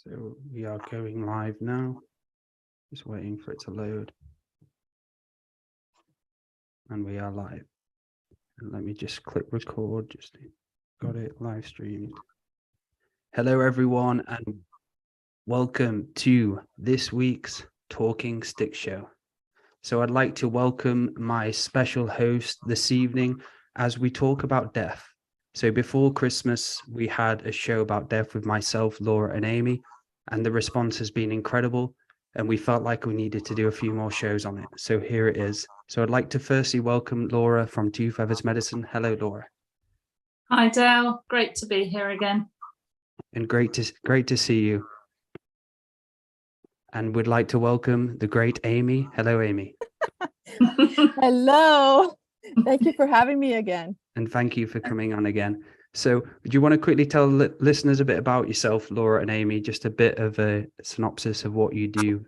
So we are going live now. Just waiting for it to load. And we are live. And let me just click record. Just got it live streamed. Hello, everyone, and welcome to this week's Talking Stick Show. So I'd like to welcome my special host this evening as we talk about death. So before Christmas, we had a show about death with myself, Laura, and Amy, and the response has been incredible. And we felt like we needed to do a few more shows on it. So here it is. So I'd like to firstly welcome Laura from Two Feathers Medicine. Hello, Laura. Hi, Dale. Great to be here again. And great to see you. And we'd like to welcome the great Amy. Hello, Amy. Hello. Thank you for having me again. And thank you for coming on again. So do you want to quickly tell listeners a bit about yourself, Laura and Amy, just a bit of a synopsis of what you do?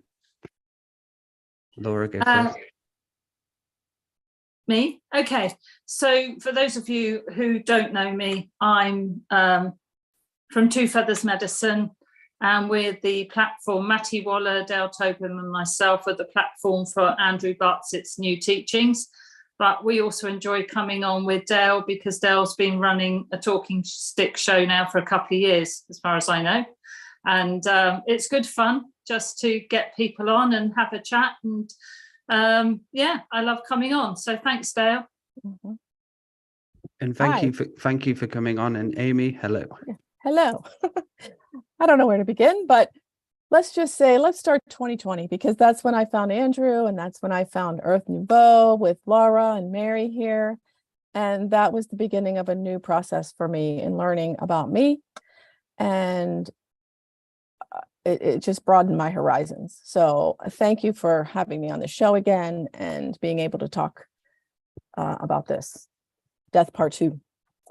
Laura, go first. Me? Okay. So for those of you who don't know me, I'm from Two Feathers Medicine, and we're the platform, Matty Waller, Dale Tobin and myself are the platform for Andrew Bartsett's new teachings. But we also enjoy coming on with Dale because Dale's been running a Talking Stick show now for a couple of years, as far as I know. And it's good fun just to get people on and have a chat. And yeah, I love coming on. So thanks, Dale. Mm-hmm. And thank you for coming on. And Amy, hello. Hello. I don't know where to begin, but let's start 2020, because that's when I found Andrew, and that's when I found Earth Nouveau with Laura and Mary here. And that was the beginning of a new process for me in learning about me. And it just broadened my horizons. So thank you for having me on the show again and being able to talk about this. Death Part 2.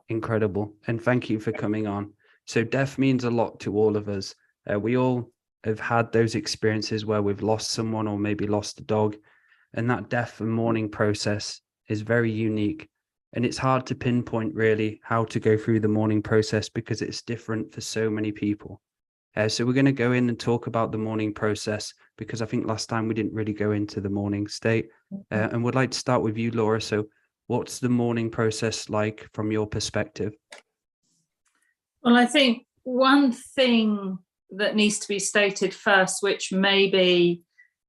Incredible. And thank you for coming on. So death means a lot to all of us. We all have had those experiences where we've lost someone or maybe lost a dog, and that death and mourning process is very unique, and it's hard to pinpoint really how to go through the mourning process because it's different for so many people. So we're going to go in and talk about the mourning process, because I think last time we didn't really go into the mourning state. And would like to start with you, Laura. So what's the mourning process like from your perspective? Well, I think one thing that needs to be stated first, which maybe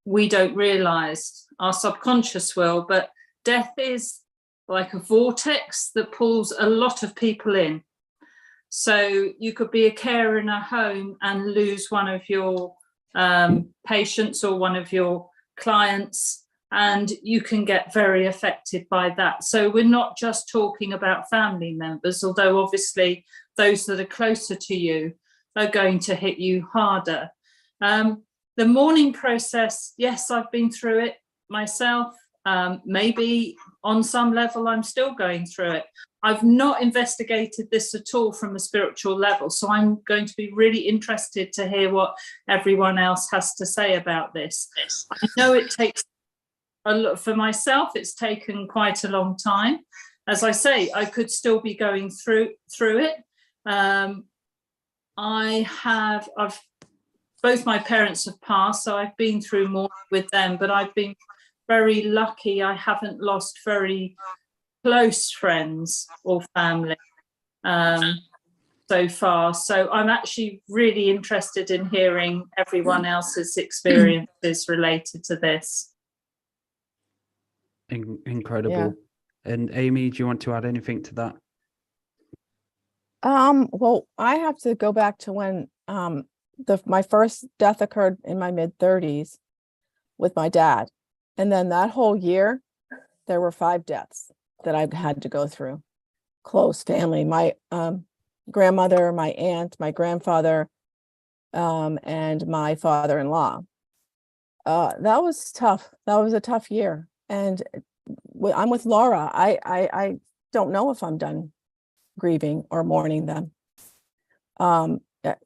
we don't realize, our subconscious will, but death is like a vortex that pulls a lot of people in. So you could be a carer in a home and lose one of your patients or one of your clients, and you can get very affected by that. So we're not just talking about family members, although obviously those that are closer to you are going to hit you harder. The mourning process, yes, I've been through it myself. Maybe on some level I'm still going through it. I've not investigated this at all from a spiritual level, so I'm going to be really interested to hear what everyone else has to say about this. I know it takes a lot for myself. It's taken quite a long time. As I say, I could still be going through it. Both my parents have passed, so I've been through more with them, but I've been very lucky. I haven't lost very close friends or family so far. So I'm actually really interested in hearing everyone else's experiences related to this. Incredible. Yeah. And Amy, do you want to add anything to that? Well, I have to go back to when my first death occurred in my mid-30s with my dad. And then that whole year, there were 5 deaths that I've had to go through. Close family, my grandmother, my aunt, my grandfather, and my father-in-law. That was tough. That was a tough year. And I'm with Laura. I don't know if I'm done grieving or mourning them. I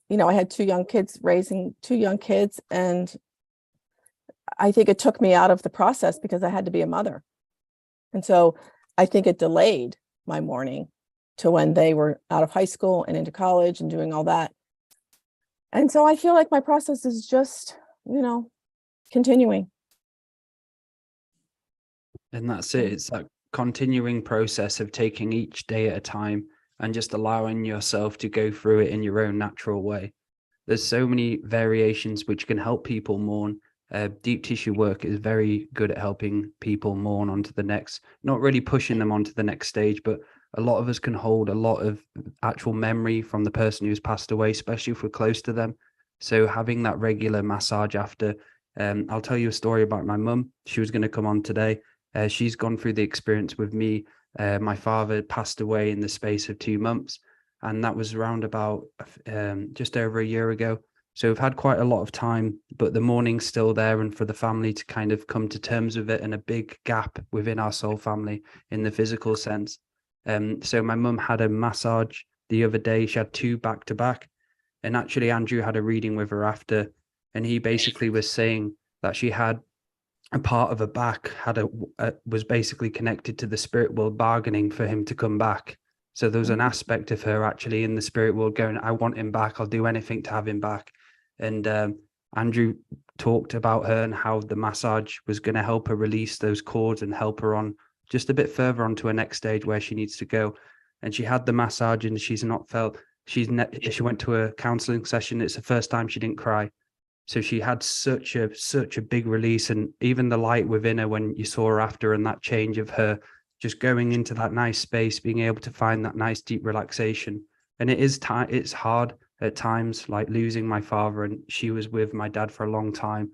had 2 young kids, raising 2 young kids, and I think it took me out of the process because I had to be a mother. And so I think it delayed my mourning to when they were out of high school and into college and doing all that. And so I feel like my process is just, continuing. And that's it. It's that continuing process of taking each day at a time and just allowing yourself to go through it in your own natural way. There's so many variations which can help people mourn. Deep tissue work is very good at helping people mourn onto the next, not really pushing them onto the next stage, but a lot of us can hold a lot of actual memory from the person who's passed away, especially if we're close to them. So having that regular massage after, I'll tell you a story about my mum. She was going to come on today. She's gone through the experience with me. My father passed away in the space of 2 months, and that was around about just over a year ago. So we've had quite a lot of time, but the mourning's still there, and for the family to kind of come to terms with it, and a big gap within our soul family in the physical sense. So my mum had a massage the other day. She had 2 back to back, and actually Andrew had a reading with her after, and he basically was saying that she had a part of her back was basically connected to the spirit world, bargaining for him to come back. So there was an aspect of her actually in the spirit world going, I want him back. I'll do anything to have him back. And Andrew talked about her and how the massage was going to help her release those cords and help her on just a bit further on to her next stage where she needs to go. And she had the massage, and she went to a counseling session. It's the first time she didn't cry. So she had such a big release, and even the light within her when you saw her after, and that change of her just going into that nice space, being able to find that nice deep relaxation. And it's hard at times, like losing my father, and she was with my dad for a long time.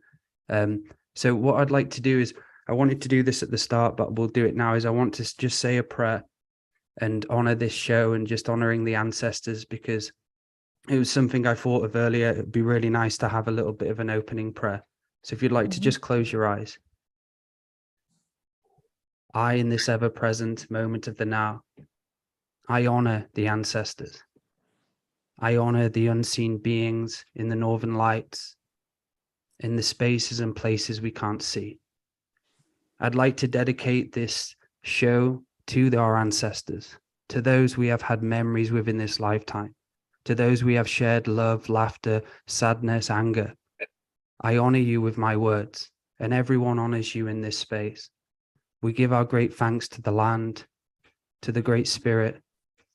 So what I'd like to do is, I wanted to do this at the start, but we'll do it now, is I want to just say a prayer and honor this show and just honoring the ancestors, because it was something I thought of earlier. It'd be really nice to have a little bit of an opening prayer. So if you'd like to just close your eyes. I, in this ever-present moment of the now, I honor the ancestors. I honor the unseen beings in the northern lights, in the spaces and places we can't see. I'd like to dedicate this show to our ancestors, to those we have had memories with in this lifetime, to those we have shared love, laughter, sadness, anger. I honor you with my words, and everyone honors you in this space. We give our great thanks to the land, to the Great Spirit,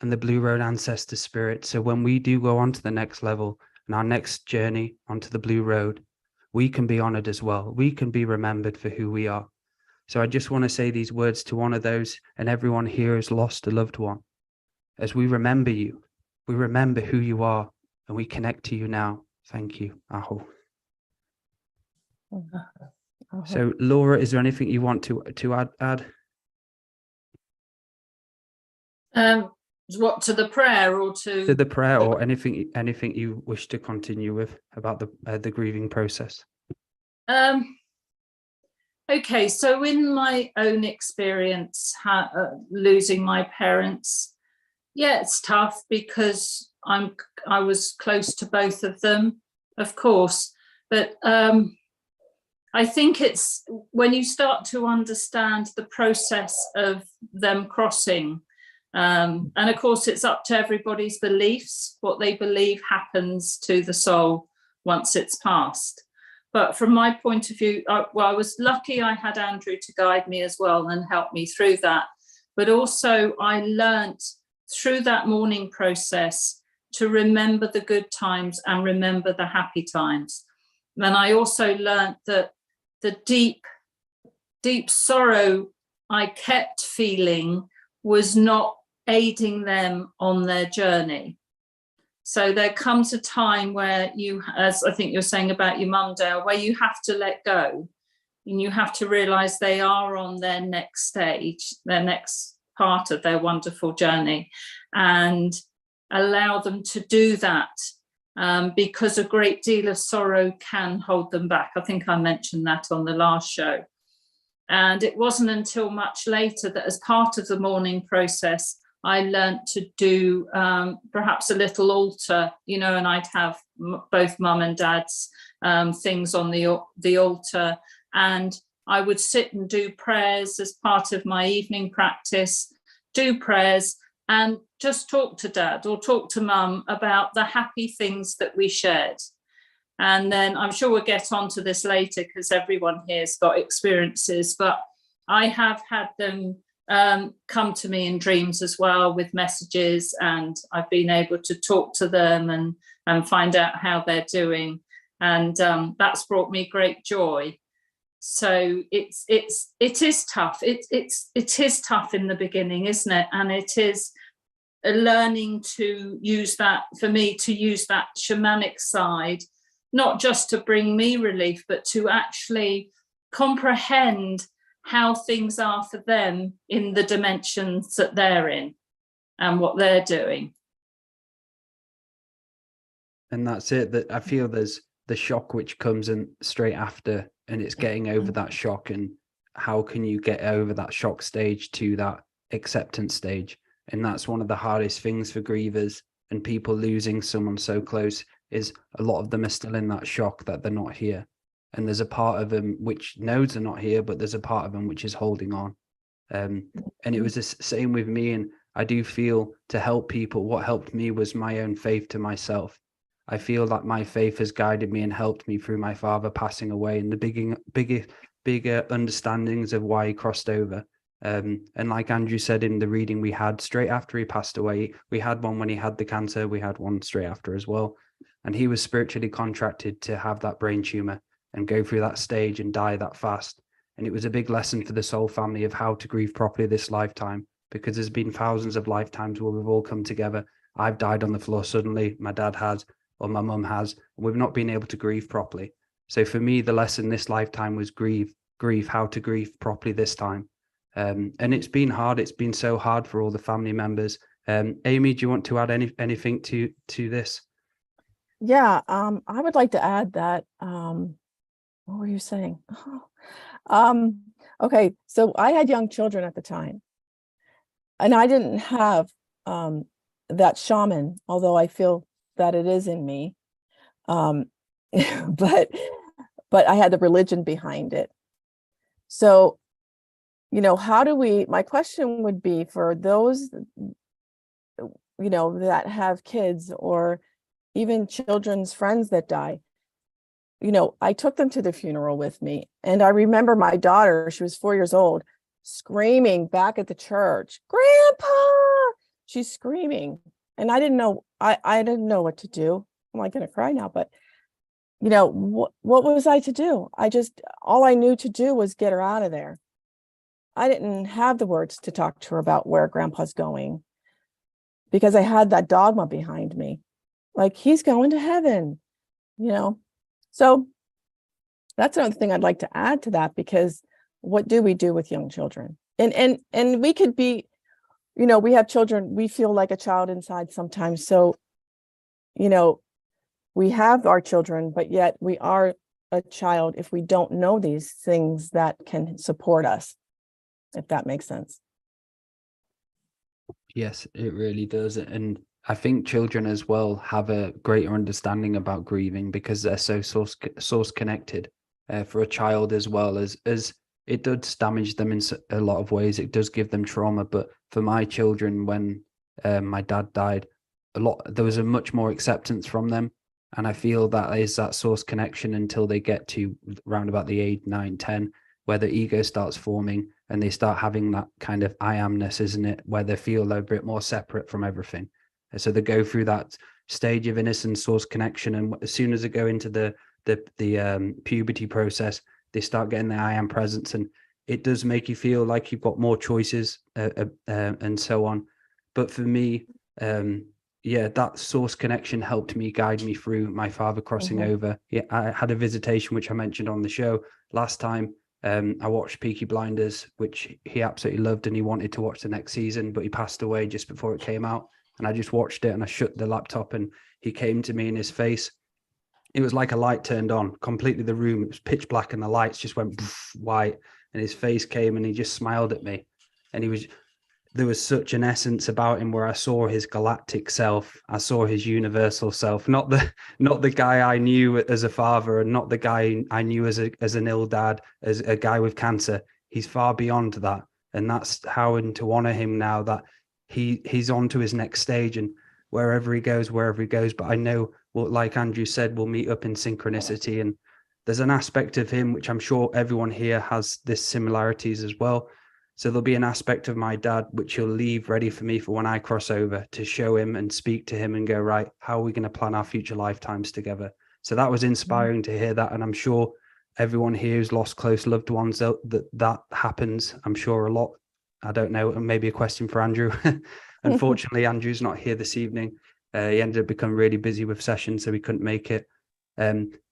and the Blue Road Ancestor Spirit. So when we do go on to the next level and our next journey onto the Blue Road, we can be honored as well. We can be remembered for who we are. So I just want to say these words to honor those and everyone here who's lost a loved one. As we remember you, we remember who you are, and we connect to you now. Thank you. Aho. So Laura, is there anything you want to add? What, to the prayer or to the prayer, or anything you wish to continue with about the grieving process? Okay, so in my own experience, losing my parents, yeah, it's tough because I was close to both of them, of course, but I think it's when you start to understand the process of them crossing, and of course it's up to everybody's beliefs, what they believe happens to the soul once it's passed. But from my point of view, I was lucky I had Andrew to guide me as well and help me through that. But also I learnt through that mourning process to remember the good times and remember the happy times. And I also learnt that the deep, deep sorrow I kept feeling was not aiding them on their journey. So there comes a time where you, as I think you're saying about your mum, Dale, where you have to let go and you have to realise they are on their next stage, their next part of their wonderful journey, and allow them to do that, because a great deal of sorrow can hold them back. I think I mentioned that on the last show. And it wasn't until much later that, as part of the mourning process, I learned to do perhaps a little altar, and I'd have both mum and dad's things on the altar, and I would sit and do prayers as part of my evening practice, do prayers and just talk to dad or talk to mum about the happy things that we shared. And then I'm sure we'll get onto this later because everyone here's got experiences, but I have had them come to me in dreams as well with messages, and I've been able to talk to them and find out how they're doing. And that's brought me great joy. So it is tough. It is tough in the beginning, isn't it? And it is learning to use that, for me, to use that shamanic side, not just to bring me relief, but to actually comprehend how things are for them in the dimensions that they're in and what they're doing. And that's it. That I feel there's the shock which comes in straight after, and it's getting over that shock, and how can you get over that shock stage to that acceptance stage? And that's one of the hardest things for grievers and people losing someone so close, is a lot of them are still in that shock that they're not here. And there's a part of them which knows they're not here, but there's a part of them which is holding on. And it was the same with me. And I do feel, to help people, what helped me was my own faith to myself. I feel that my faith has guided me and helped me through my father passing away, and the bigger understandings of why he crossed over. And like Andrew said in the reading we had straight after he passed away, we had one when he had the cancer, we had one straight after as well. And he was spiritually contracted to have that brain tumor and go through that stage and die that fast. And it was a big lesson for the Soul family of how to grieve properly this lifetime, because there's been thousands of lifetimes where we've all come together. I've died on the floor suddenly, my dad has, or my mum has, and we've not been able to grieve properly. So for me, the lesson this lifetime was grieve, how to grieve properly this time. And it's been hard. It's been so hard for all the family members. Amy, do you want to add anything to this? Yeah, I would like to add that, what were you saying? Okay, so I had young children at the time, and I didn't have that shaman, although I feel that it is in me. But I had the religion behind it. So, how do we, my question would be for those, that have kids or even children's friends that die, I took them to the funeral with me. And I remember my daughter, she was 4 years old, screaming back at the church, "Grandpa!" She's screaming. And I didn't know, I didn't know what to do. I'm like going to cry now, but what was I to do? All I knew to do was get her out of there. I didn't have the words to talk to her about where Grandpa's going, because I had that dogma behind me. Like, he's going to heaven, So that's another thing I'd like to add to that, because what do we do with young children? And we could be, we have children, we feel like a child inside sometimes. So, we have our children, but yet we are a child if we don't know these things that can support us, if that makes sense. Yes, it really does. And I think children as well have a greater understanding about grieving, because they're so source connected. For a child as well, as it does damage them in a lot of ways. It does give them trauma. But for my children, when my dad died, there was a much more acceptance from them. And I feel that is that source connection until they get to around about the age 9, 10, where the ego starts forming and they start having that kind of I amness, isn't it? Where they feel they're a bit more separate from everything. And so they go through that stage of innocent source connection. And as soon as they go into the puberty process, they start getting the I am presence. And it does make you feel like you've got more choices and so on. But for me, that source connection helped me guide me through my father crossing over. Yeah, I had a visitation, which I mentioned on the show last time. I watched Peaky Blinders, which he absolutely loved, and he wanted to watch the next season, but he passed away just before it came out. And I just watched it, and I shut the laptop, and he came to me, in his face, it was like a light turned on completely. The room, it was pitch black, and the lights just went white, and his face came, and he just smiled at me. And there was such an essence about him where I saw his galactic self. I saw his universal self, not the guy I knew as a father, and not the guy I knew as an ill dad, as a guy with cancer. He's far beyond that. And that's how, and to honor him now that he's on to his next stage, and wherever he goes. But I know like Andrew said, we'll meet up in synchronicity. And there's an aspect of him, which I'm sure everyone here has this similarities as well. So there'll be an aspect of my dad, which he'll leave ready for me for when I cross over, to show him and speak to him and go, right, how are we going to plan our future lifetimes together? So that was inspiring to hear that. And I'm sure everyone here who's lost close loved ones, that happens. I'm sure a lot. I don't know, maybe a question for Andrew. Unfortunately, Andrew's not here this evening. He ended up becoming really busy with sessions, so he couldn't make it.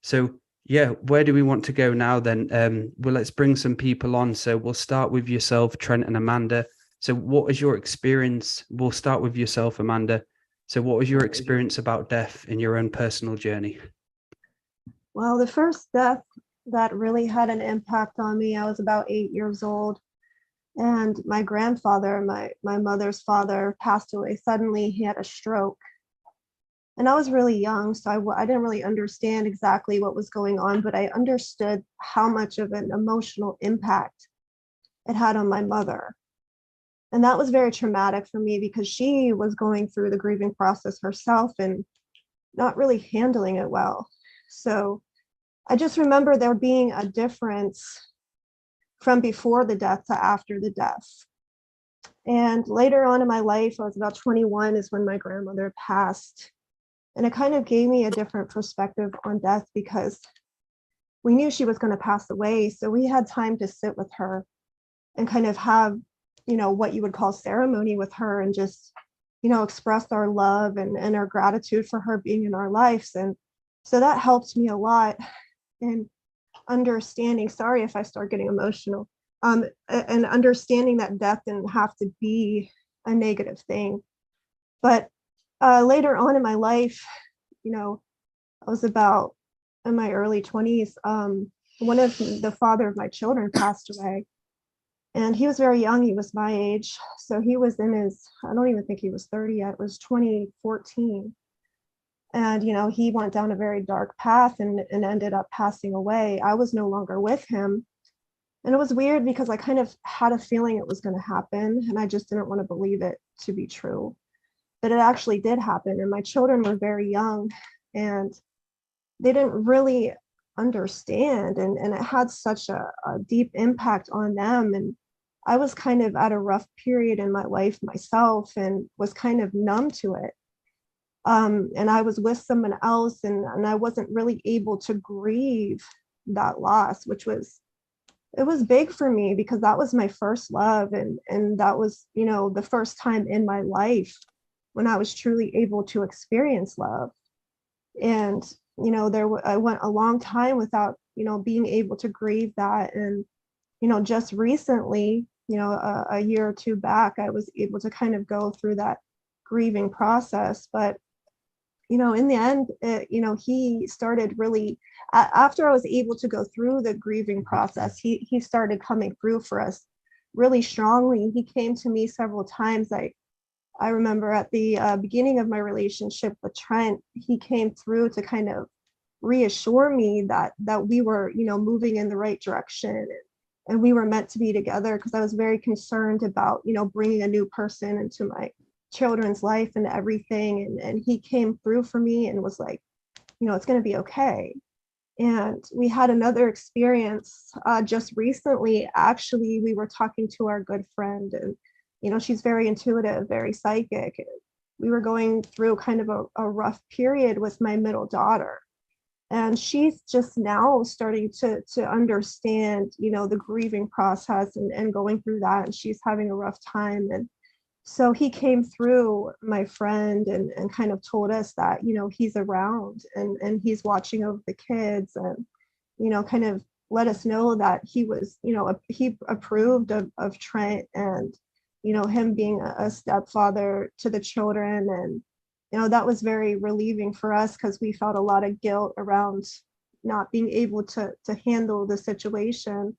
So yeah, where do we want to go now then? Well, let's bring some people on. So we'll start with yourself, Trent and Amanda. So what is your experience? We'll start with yourself, Amanda. So what was your experience about death in your own personal journey? Well, the first death that really had an impact on me, I was about 8 years old. And my grandfather, my mother's father, passed away suddenly. He had a stroke. And I was really young, so I didn't really understand exactly what was going on, but I understood how much of an emotional impact it had on my mother. And that was very traumatic for me because she was going through the grieving process herself and not really handling it well. So I just remember there being a difference from before the death to after the death. And later on in my life, I was about 21 is when my grandmother passed. And it kind of gave me a different perspective on death because we knew she was going to pass away. So we had time to sit with her and kind of have, what you would call ceremony with her and just, express our love and our gratitude for her being in our lives. And so that helped me a lot in understanding, sorry if I start getting emotional, and understanding that death didn't have to be a negative thing. But later on in my life, I was about in my early 20s. One of the father of my children passed away, and he was very young. He was my age, so he was in his, I don't even think he was 30 yet. It was 2014, and he went down a very dark path and ended up passing away. I was no longer with him, and it was weird because I kind of had a feeling it was going to happen, and I just didn't want to believe it to be true. But it actually did happen, and my children were very young and they didn't really understand, and it had such a deep impact on them. And I was kind of at a rough period in my life myself and was kind of numb to it. And I was with someone else, and I wasn't really able to grieve that loss, which was, it was big for me because that was my first love, and that was, the first time in my life when I was truly able to experience love. And, I went a long time without, being able to grieve that. And, just recently, a year or two back, I was able to kind of go through that grieving process. But, in the end, he started really, after I was able to go through the grieving process, he started coming through for us really strongly. He came to me several times. I remember at the beginning of my relationship with Trent, he came through to kind of reassure me that we were, moving in the right direction, and we were meant to be together, because I was very concerned about, bringing a new person into my children's life and everything. And he came through for me and was like, it's going to be okay. And we had another experience just recently. Actually, we were talking to our good friend, and she's very intuitive, very psychic. We were going through kind of a rough period with my middle daughter. And she's just now starting to understand, the grieving process and going through that. And she's having a rough time. And so he came through, my friend, and kind of told us that, he's around and he's watching over the kids, and, kind of let us know that he was, he approved of Trent, and him being a stepfather to the children. And that was very relieving for us, because we felt a lot of guilt around not being able to handle the situation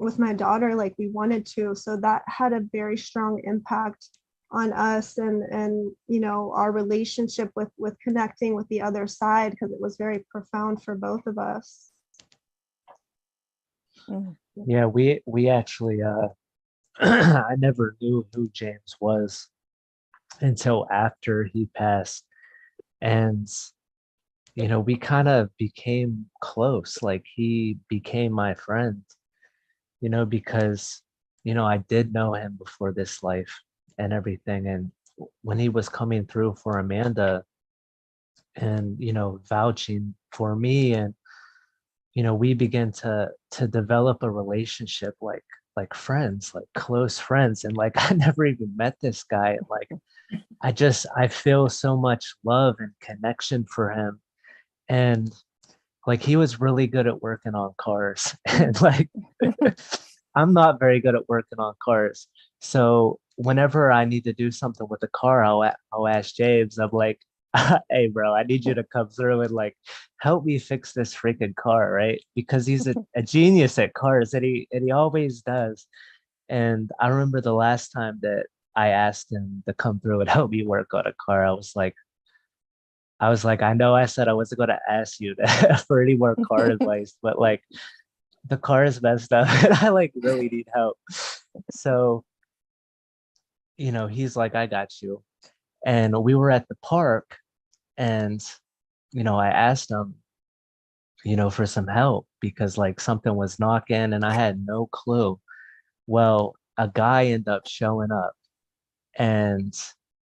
with my daughter like we wanted to. So that had a very strong impact on us, and our relationship with connecting with the other side, because it was very profound for both of us. Yeah, we actually I never knew who James was until after he passed. And, we kind of became close. Like he became my friend, because, I did know him before this life and everything. And when he was coming through for Amanda and, vouching for me, and, we began to develop a relationship like friends, like close friends. And like I never even met this guy. And like I feel so much love and connection for him. And like he was really good at working on cars. And like I'm not very good at working on cars. So whenever I need to do something with a car, I'll ask James. I'm like, hey bro, I need you to come through and like help me fix this freaking car, right? Because he's a genius at cars, and he always does. And I remember the last time that I asked him to come through and help me work on a car, I was like, I know I said I wasn't going to ask you for any more car advice, but like the car is messed up and I like really need help. So, he's like, I got you. And we were at the park, and, I asked him, for some help because like something was knocking and I had no clue. Well, a guy ended up showing up and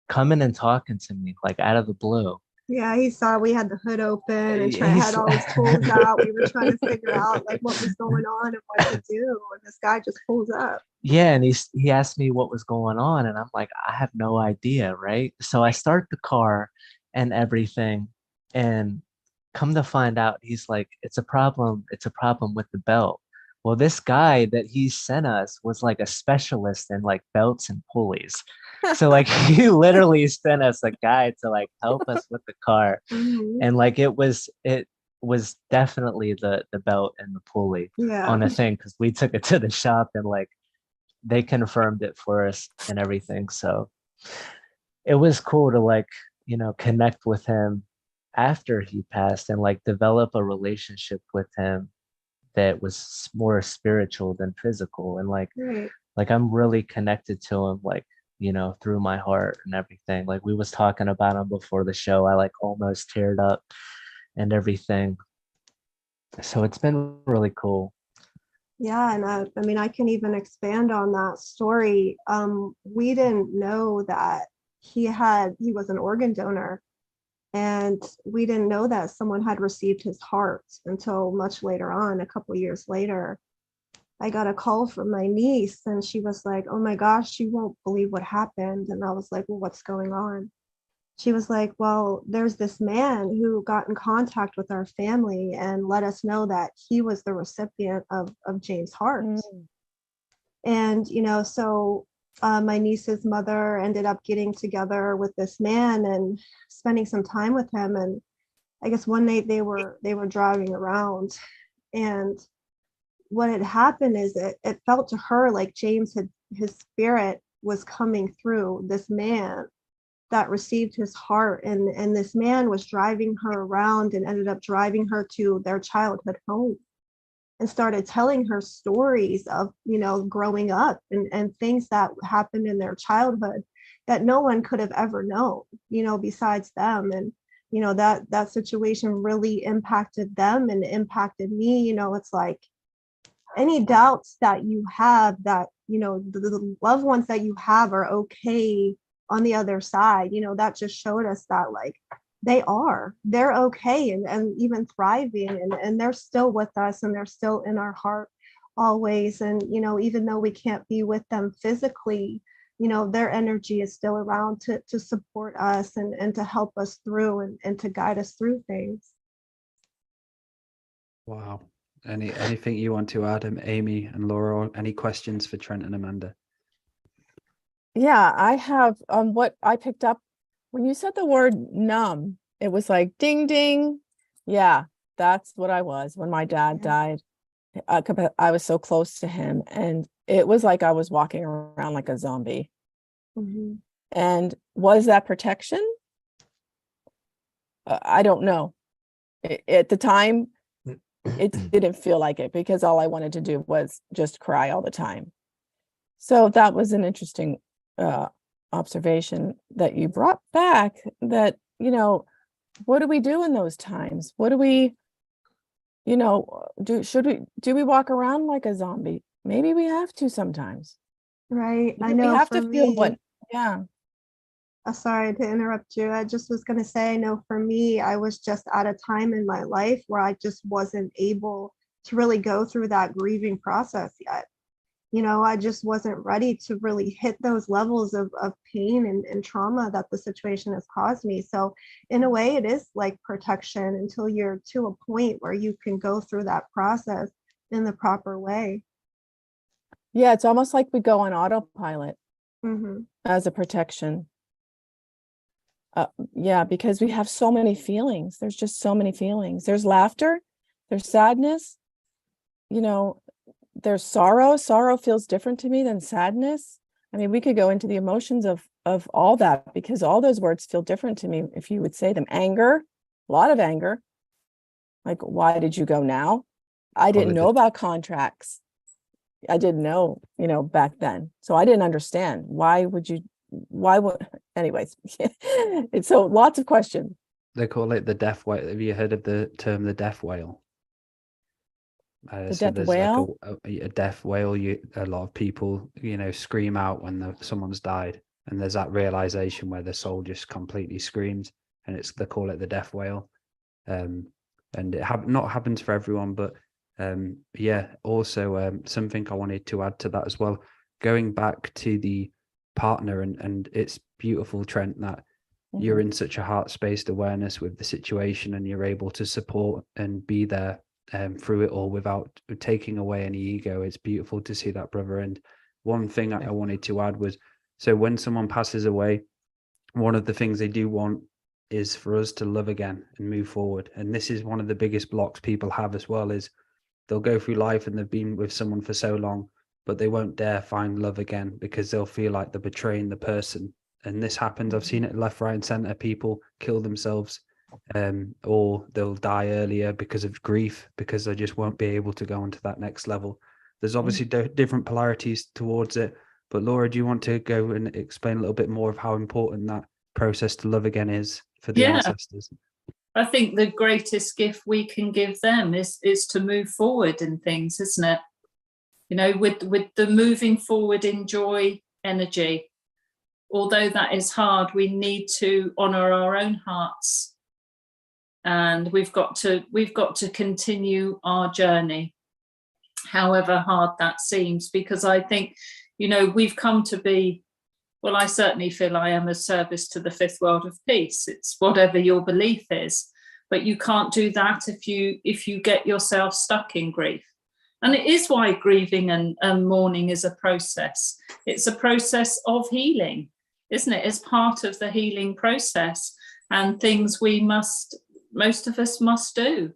coming and talking to me like out of the blue. Yeah, he saw we had the hood open and He's had all his tools out. We were trying to figure out like what was going on and what to do. And this guy just pulls up. Yeah, and he asked me what was going on, and I'm like, I have no idea, right? So I start the car and everything, and come to find out, he's like, it's a problem with the belt. Well, this guy that he sent us was like a specialist in like belts and pulleys. So like he literally sent us a guy to like help us with the car. Mhm. And like it was definitely the belt and the pulley Yeah. on a thing, because we took it to the shop and like they confirmed it for us and everything. So it was cool to like, connect with him after he passed and like develop a relationship with him that was more spiritual than physical. And Right. like I'm really connected to him, like, through my heart and everything. Like we was talking about him before the show. I like almost teared up and everything. So it's been really cool. Yeah, and I mean, I can even expand on that story. We didn't know that he was an organ donor, and we didn't know that someone had received his heart until much later on, a couple years later. I got a call from my niece, and she was like, "Oh my gosh, you won't believe what happened." And I was like, "Well, what's going on?" She was like, "Well, there's this man who got in contact with our family and let us know that he was the recipient of James' heart." Mm. And, so my niece's mother ended up getting together with this man and spending some time with him. And I guess one night they were driving around, and what had happened is it felt to her like his spirit was coming through this man that received his heart, and this man was driving her around and ended up driving her to their childhood home and started telling her stories of growing up and things that happened in their childhood that no one could have ever known besides them. And that situation really impacted them and impacted me. It's like any doubts that you have that the loved ones that you have are okay on the other side, that just showed us that like they're okay and even thriving, and they're still with us and they're still in our heart always. And even though we can't be with them physically, their energy is still around to support us and to help us through and to guide us through things. Wow. Anything you want to add, Amy and Laura? Any questions for Trent and Amanda? Yeah, I have what I picked up when you said the word numb, it was like ding ding. Yeah, that's what I was when my dad died. I was so close to him, and it was like I was walking around like a zombie. Mm-hmm. And was that protection? I don't know. At the time, it didn't feel like it, because all I wanted to do was just cry all the time. So that was an interesting observation that you brought back, that what do we do in those times? What do we, do we walk around like a zombie? Maybe we have to sometimes. Right. I We know have for to feel me, yeah. sorry to interrupt you. I just was going to say, I know for me, I was just at a time in my life where I just wasn't able to really go through that grieving process yet. I just wasn't ready to really hit those levels of pain and trauma that the situation has caused me. So in a way, it is like protection until you're to a point where you can go through that process in the proper way. Yeah, it's almost like we go on autopilot Mm-hmm. as a protection. Yeah, because we have so many feelings. There's just so many feelings. There's laughter, there's sadness, there's sorrow. Sorrow feels different to me than sadness. I mean, we could go into the emotions of all that, because all those words feel different to me if you would say them. Anger, a lot of anger. Like, why did you go now? I didn't know about contracts. I didn't know, back then. So I didn't understand. Anyways, it's so lots of questions. They call it the death whale. Have you heard of the term the death whale? The So death there's whale? like a death whale. A lot of people, scream out when someone's died, and there's that realization where the soul just completely screams, and they call it the death whale. And it not happens for everyone, but yeah. Also, something I wanted to add to that as well, going back to the partner, and it's beautiful, Trent, that you're in such a heart-spaced awareness with the situation, and you're able to support and be there through it all without taking away any ego. It's beautiful to see that, brother. And one thing I wanted to add was, so when someone passes away, one of the things they do want is for us to love again and move forward. And this is one of the biggest blocks people have as well, is they'll go through life and they've been with someone for so long, but they won't dare find love again because they'll feel like they're betraying the person. And this happens. I've seen it left, right, and center. People kill themselves, or they'll die earlier because of grief, because they just won't be able to go on to that next level. There's obviously different polarities towards it. But Laura, do you want to go and explain a little bit more of how important that process to love again is for the ancestors? I think the greatest gift we can give them is to move forward in things, isn't it? With the moving forward in joy energy. Although that is hard, we need to honor our own hearts, and we've got to continue our journey, however hard that seems, because I think, we've come to be, well, I certainly feel I am a service to the fifth world of peace. It's whatever your belief is, but you can't do that if you get yourself stuck in grief. And it is why grieving and mourning is a process. It's a process of healing, isn't it? It's part of the healing process, and things most of us must do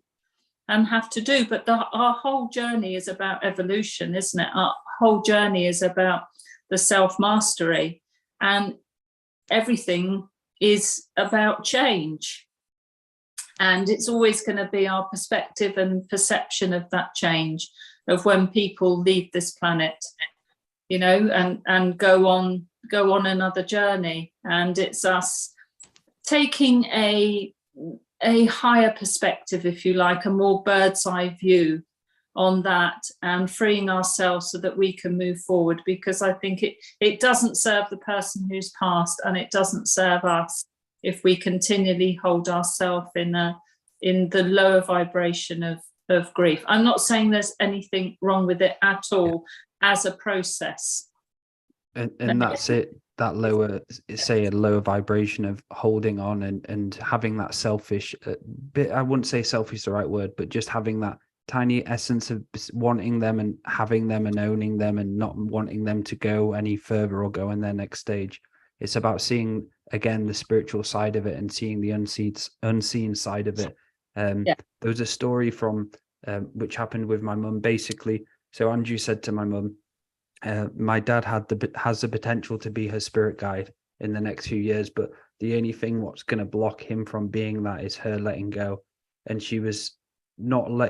and have to do. But our whole journey is about evolution, isn't it? Our whole journey is about the self-mastery, and everything is about change. And it's always going to be our perspective and perception of that change, of when people leave this planet, and go on another journey. And it's us taking a higher perspective, if you like, a more bird's eye view on that, and freeing ourselves so that we can move forward, because I think it doesn't serve the person who's passed, and it doesn't serve us if we continually hold ourselves in the lower vibration of grief. I'm not saying there's anything wrong with it at all as a process. And that's it, that lower, say a lower vibration of holding on and having that selfish bit. I wouldn't say selfish is the right word, but just having that tiny essence of wanting them and having them and owning them and not wanting them to go any further or go in their next stage. It's about seeing again the spiritual side of it and seeing the unseen side of it. There was a story from which happened with my mum, basically. So Andrew said to my mum, my dad has the potential to be her spirit guide in the next few years, but the only thing what's going to block him from being that is her letting go. And she was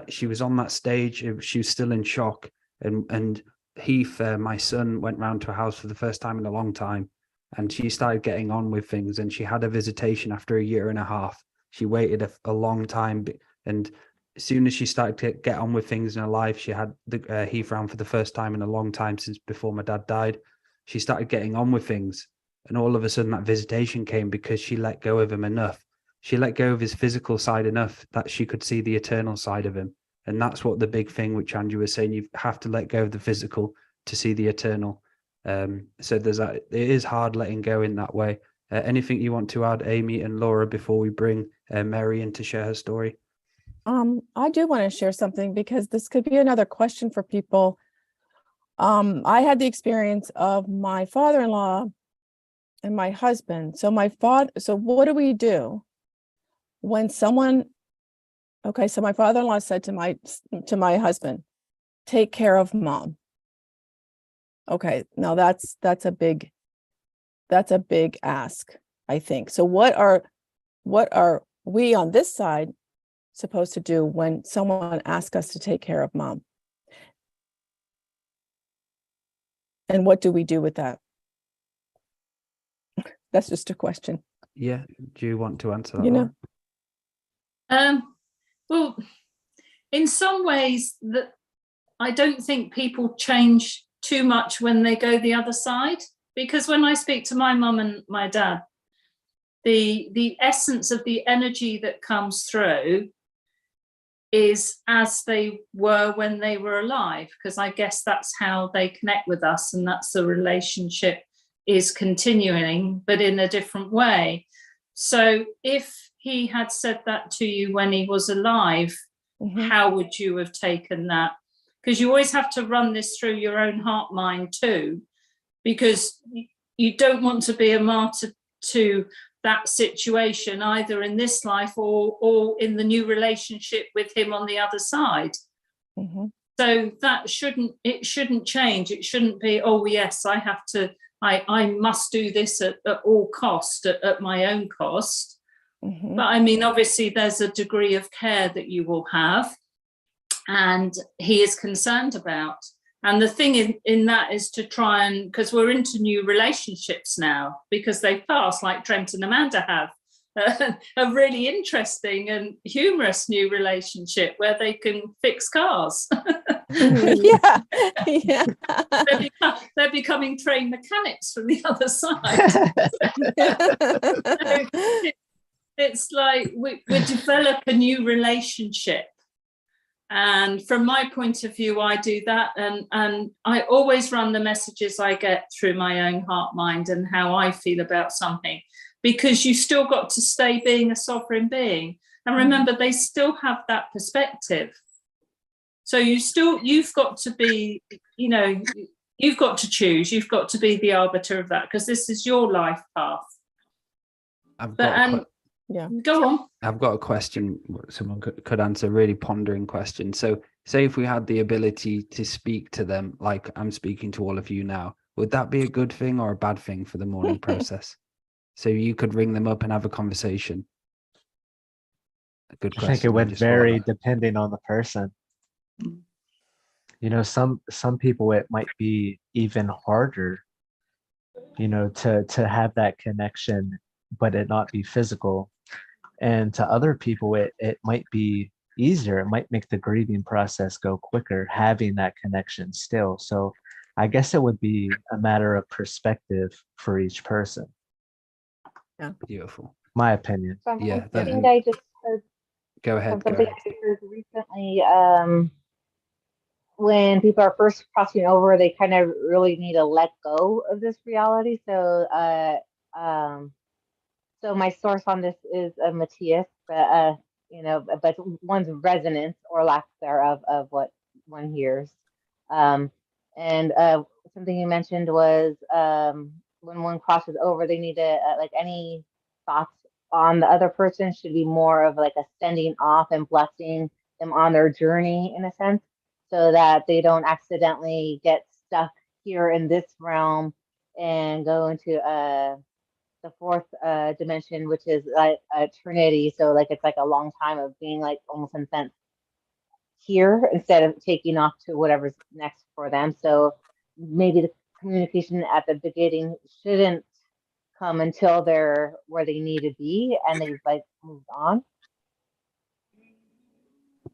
she was on that stage. She was still in shock. And Heath, my son, went round to her house for the first time in a long time, and she started getting on with things, and she had a visitation after a year and a half. She waited a long time, and as soon as she started to get on with things in her life, she had the Heath round for the first time in a long time since before my dad died. She started getting on with things, and all of a sudden that visitation came because she let go of him enough. She let go of his physical side enough that she could see the eternal side of him. And that's what the big thing, which Andrew was saying, you have to let go of the physical to see the eternal. So there's that. It is hard letting go in that way. Anything you want to add, Amy and Laura, before we bring Mary in to share her story? I do want to share something because this could be another question for people. I had the experience of my father-in-law and my husband. So what do we do when someone, okay, so my father-in-law said to my husband, take care of mom. Okay, now that's a big ask, I think. So what are we on this side supposed to do when someone asks us to take care of mom? And what do we do with that? That's just a question. Yeah. Do you want to answer that? You know? Well, in some ways, that I don't think people change too much when they go the other side, because when I speak to my mum and my dad, the essence of the energy that comes through is as they were when they were alive, because I guess that's how they connect with us, and that's the relationship is continuing, but in a different way. So if he had said that to you when he was alive, how would you have taken that? Because you always have to run this through your own heart mind too, because you don't want to be a martyr to that situation, either in this life or in the new relationship with him on the other side. So that shouldn't change. It shouldn't be, oh yes, I must do this at all cost, at my own cost. But I mean, obviously there's a degree of care that you will have, and he is concerned about. And the thing in that is to try and, because we're into new relationships now, because they've passed, like Trent and Amanda have, a really interesting and humorous new relationship where they can fix cars. Yeah. They're becoming trained mechanics from the other side. It's like we develop a new relationship. And from my point of view, I do that. And I always run the messages I get through my own heart, mind, and how I feel about something, because you still got to stay being a sovereign being. And remember, they still have that perspective. So you've got to be, you've got to choose. You've got to be the arbiter of that, because this is your life path. Go on. I've got a question someone could answer, a really pondering question. So say if we had the ability to speak to them like I'm speaking to all of you now, would that be a good thing or a bad thing for the mourning process? So you could ring them up and have a conversation. A good question. I think it would vary depending on the person. Some people, it might be even harder, to have that connection, but it not be physical. And to other people, it might be easier. It might make the grieving process go quicker, having that connection still. So I guess it would be a matter of perspective for each person. Yeah. Beautiful. My opinion. Yeah. I think I just heard. Go ahead. Something I heard recently. When people are first crossing over, they kind of really need to let go of this reality. So my source on this is Matthias, but one's resonance or lack thereof of what one hears. And something you mentioned was when one crosses over, they need to any thoughts on the other person should be more of like a sending off and blessing them on their journey in a sense, so that they don't accidentally get stuck here in this realm and go into the fourth dimension, which is like eternity. So it's like a long time of being like almost in a sense here instead of taking off to whatever's next for them. So maybe the communication at the beginning shouldn't come until they're where they need to be and they've like moved on.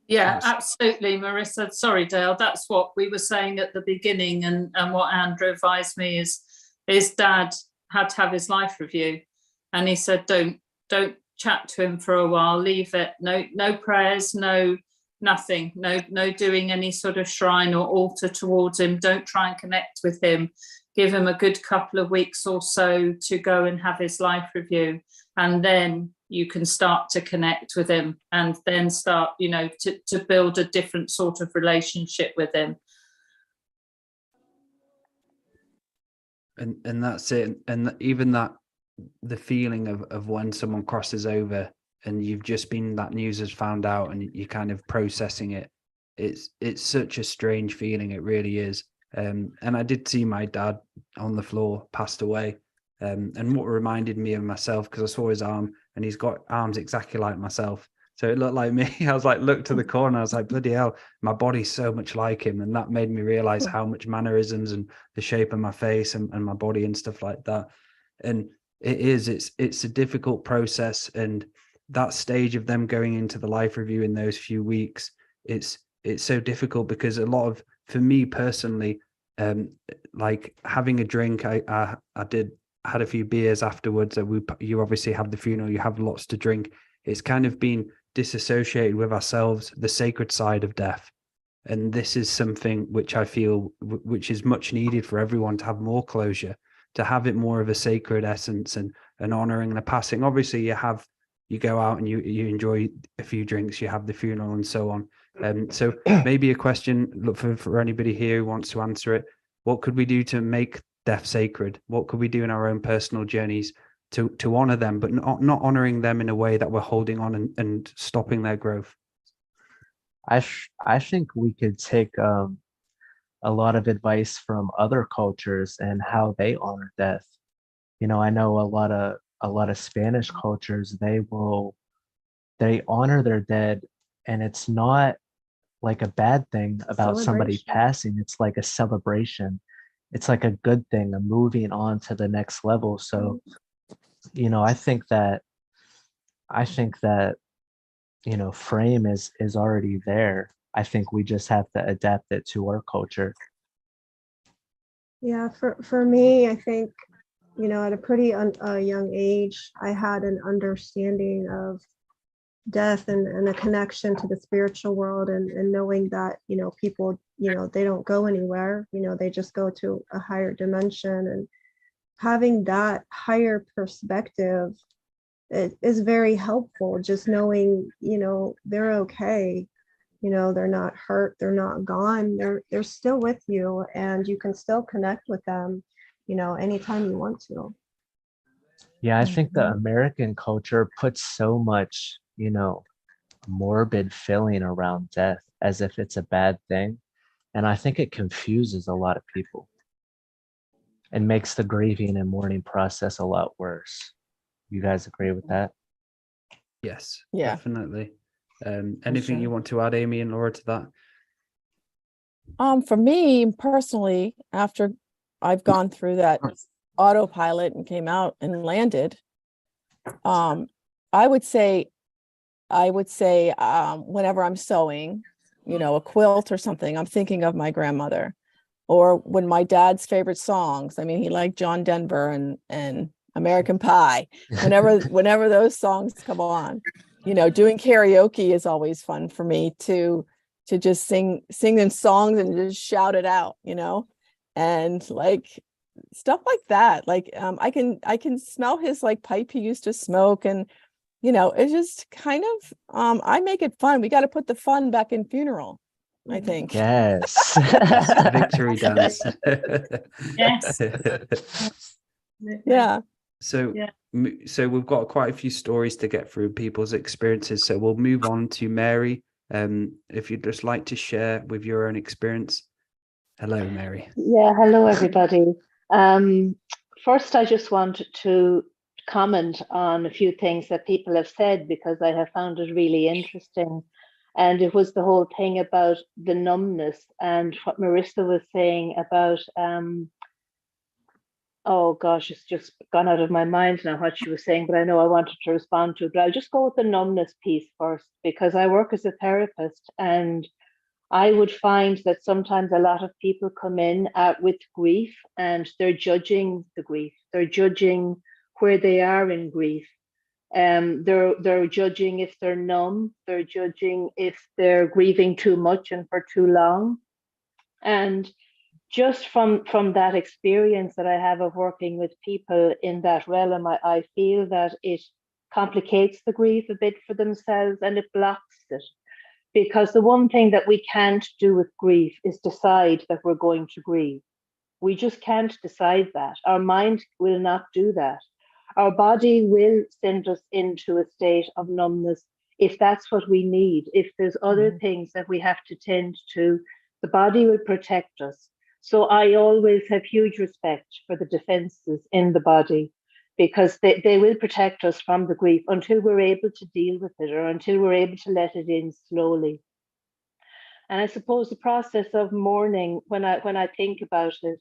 Yeah, Yes. absolutely, Marissa. Sorry, Dale. That's what we were saying at the beginning, and what Andrew advised me is his dad had to have his life review, and he said, don't chat to him for a while. Leave it. No prayers. No nothing. No doing any sort of shrine or altar towards him. Don't try and connect with him. Give him a good couple of weeks or so to go and have his life review, and then you can start to connect with him, and then start, to build a different sort of relationship with him. And that's it. And even that, the feeling of when someone crosses over and you've just been, that news has found out and you're kind of processing it. It's such a strange feeling. It really is. And I did see my dad on the floor, passed away. And what reminded me of myself, because I saw his arm and he's got arms exactly like myself. So it looked like me. I was like, looked to the corner. I was like, bloody hell, my body's so much like him. And that made me realize how much mannerisms and the shape of my face and my body and stuff like that. And it's a difficult process. And that stage of them going into the life review in those few weeks, it's so difficult because a lot of, for me personally, like having a drink, I had a few beers afterwards. You obviously have the funeral, you have lots to drink. It's kind of been disassociated with ourselves, the sacred side of death. And this is something which I feel which is much needed for everyone to have more closure, to have it more of a sacred essence and honoring the passing. Obviously you go out and you enjoy a few drinks, you have the funeral and so on. So maybe a question, look for anybody here who wants to answer it. What could we do to make death sacred? What could we do in our own personal journeys to honor them, but not honoring them in a way that we're holding on and stopping their growth? I think we could take a lot of advice from other cultures and how they honor death. I know a lot of Spanish cultures, they honor their dead, and it's not like a bad thing about somebody passing. It's like a celebration. It's like a good thing, a moving on to the next level. So, I think that frame is already there. I think we just have to adapt it to our culture. Yeah, for me, I think, at a pretty young age, I had an understanding of death and a connection to the spiritual world, and knowing that, people, they don't go anywhere, they just go to a higher dimension, and having that higher perspective is very helpful. Just knowing, they're okay, they're not hurt, they're not gone, they're still with you, and you can still connect with them, anytime you want to. Yeah, I think the American culture puts so much, morbid feeling around death as if it's a bad thing. And I think it confuses a lot of people and makes the grieving and mourning process a lot worse. You guys agree with that? Yes, Yeah. definitely. Anything you want to add, Amy and Laura, to that? For me personally, after I've gone through that autopilot and came out and landed, I would say whenever I'm sewing, a quilt or something, I'm thinking of my grandmother. Or when my dad's favorite songs, I mean, he liked John Denver and American Pie. Whenever those songs come on, doing karaoke is always fun for me to just sing them songs and just shout it out, and like stuff like that. Like I can smell his like pipe he used to smoke, and it's just kind of I make it fun. We got to put the fun back in funeral, I think. Yes. Victory dance. Yes. Yeah. So we've got quite a few stories to get through, people's experiences. So we'll move on to Mary. If you'd just like to share with your own experience. Hello, Mary. Yeah, hello, everybody. First, I just want to comment on a few things that people have said, because I have found it really interesting. And it was the whole thing about the numbness, and what Marissa was saying about Oh gosh, it's just gone out of my mind now what she was saying, but I know I wanted to respond to it. But I'll just go with the numbness piece first, because I work as a therapist, and I would find that sometimes a lot of people come in with grief, and they're judging the grief. They're judging where they are in grief. They're judging if they're numb. They're judging if they're grieving too much and for too long. And just from that experience that I have of working with people in that realm, I feel that it complicates the grief a bit for themselves, and it blocks it. Because the one thing that we can't do with grief is decide that we're going to grieve. We just can't decide that. Our mind will not do that. Our body will send us into a state of numbness if that's what we need. If there's other things that we have to tend to, the body will protect us. So I always have huge respect for the defenses in the body, because they will protect us from the grief until we're able to deal with it, or until we're able to let it in slowly. And I suppose the process of mourning, when I think about it,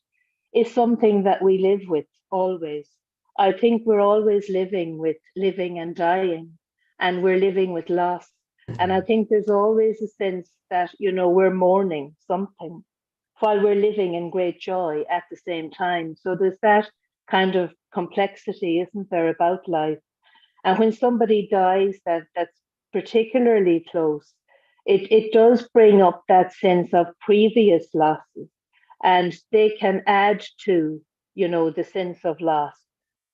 is something that we live with always. I think we're always living with living and dying, and we're living with loss. And I think there's always a sense that, we're mourning something while we're living in great joy at the same time. So there's that kind of complexity, isn't there, about life? And when somebody dies that's particularly close, it does bring up that sense of previous losses, and they can add to, the sense of loss.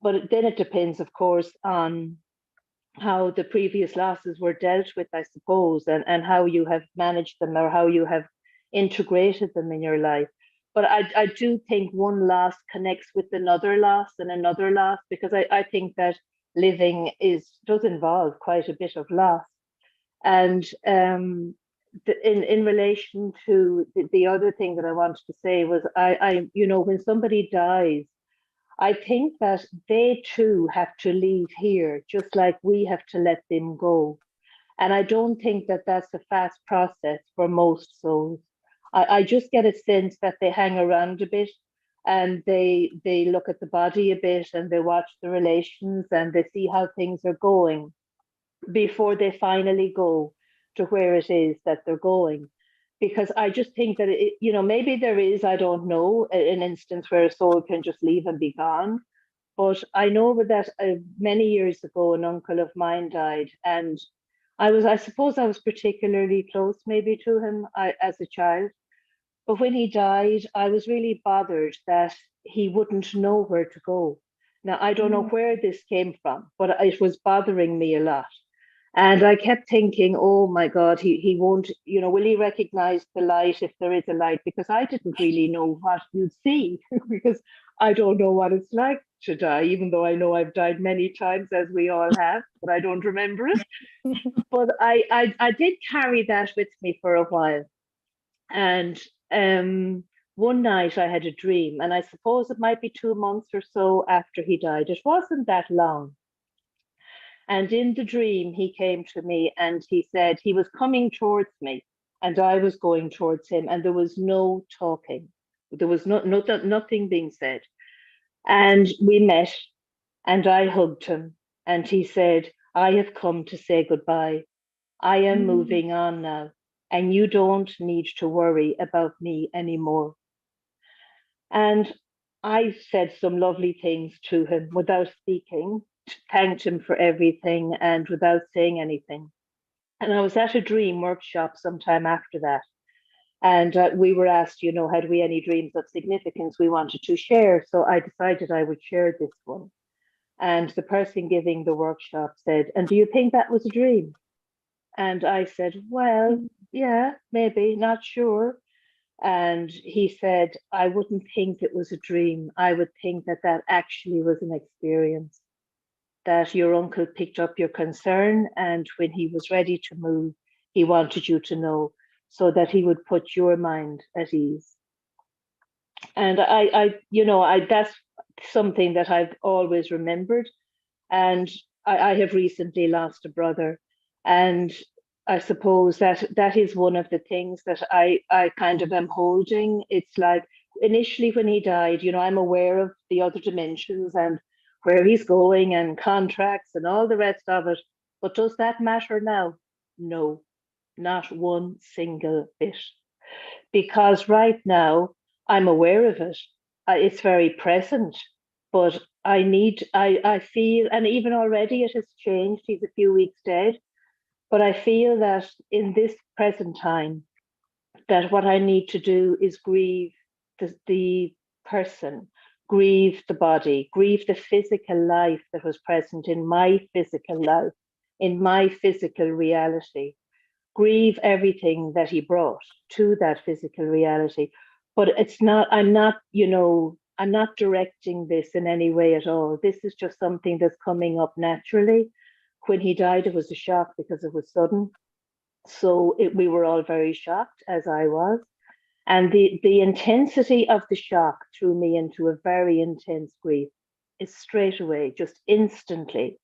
But then it depends, of course, on how the previous losses were dealt with, I suppose, and how you have managed them, or how you have integrated them in your life. But I do think one loss connects with another loss and another loss, because I think that living does involve quite a bit of loss. And in relation to the other thing that I wanted to say was, when somebody dies, I think that they too have to leave here, just like we have to let them go. And I don't think that that's a fast process for most souls. I just get a sense that they hang around a bit, and they look at the body a bit, and they watch the relations, and they see how things are going before they finally go to where it is that they're going. Because I just think that, maybe there is, I don't know, an instance where a soul can just leave and be gone. But I know that many years ago, an uncle of mine died, and I suppose I was particularly close maybe to him as a child. But when he died, I was really bothered that he wouldn't know where to go. Now, I don't know where this came from, but it was bothering me a lot. And I kept thinking, oh my God, he won't, will he recognize the light if there is a light? Because I didn't really know what you'd see, because I don't know what it's like to die, even though I know I've died many times, as we all have, but I don't remember it. But I did carry that with me for a while. And one night I had a dream, and I suppose it might be 2 months or so after he died. It wasn't that long. And in the dream, he came to me and he said he was coming towards me, and I was going towards him, and there was no talking. There was nothing being said. And we met, and I hugged him, and he said, I have come to say goodbye. I am moving on now, and you don't need to worry about me anymore. And I said some lovely things to him without speaking, thanked him for everything, and without saying anything. And I was at a dream workshop sometime after that. And we were asked, had we any dreams of significance we wanted to share? So I decided I would share this one. And the person giving the workshop said, and do you think that was a dream? And I said, well, yeah, maybe, not sure. And he said, I wouldn't think it was a dream. I would think that actually was an experience, that your uncle picked up your concern, and when he was ready to move, he wanted you to know, so that he would put your mind at ease. And I that's something that I've always remembered. And I have recently lost a brother, and I suppose that is one of the things that I kind of am holding. It's like, initially when he died, I'm aware of the other dimensions and where he's going and contracts and all the rest of it. But does that matter now? No, not one single bit. Because right now I'm aware of it. It's very present, but I feel, and even already it has changed. He's a few weeks dead, but I feel that in this present time, that what I need to do is grieve the person, grieve the body, grieve the physical life that was present in my physical life, in my physical reality, grieve everything that he brought to that physical reality. But I'm not directing this in any way at all. This is just something that's coming up naturally. When he died, it was a shock because it was sudden. So we were all very shocked, as I was. And the intensity of the shock threw me into a very intense grief. It's straight away, just instantly,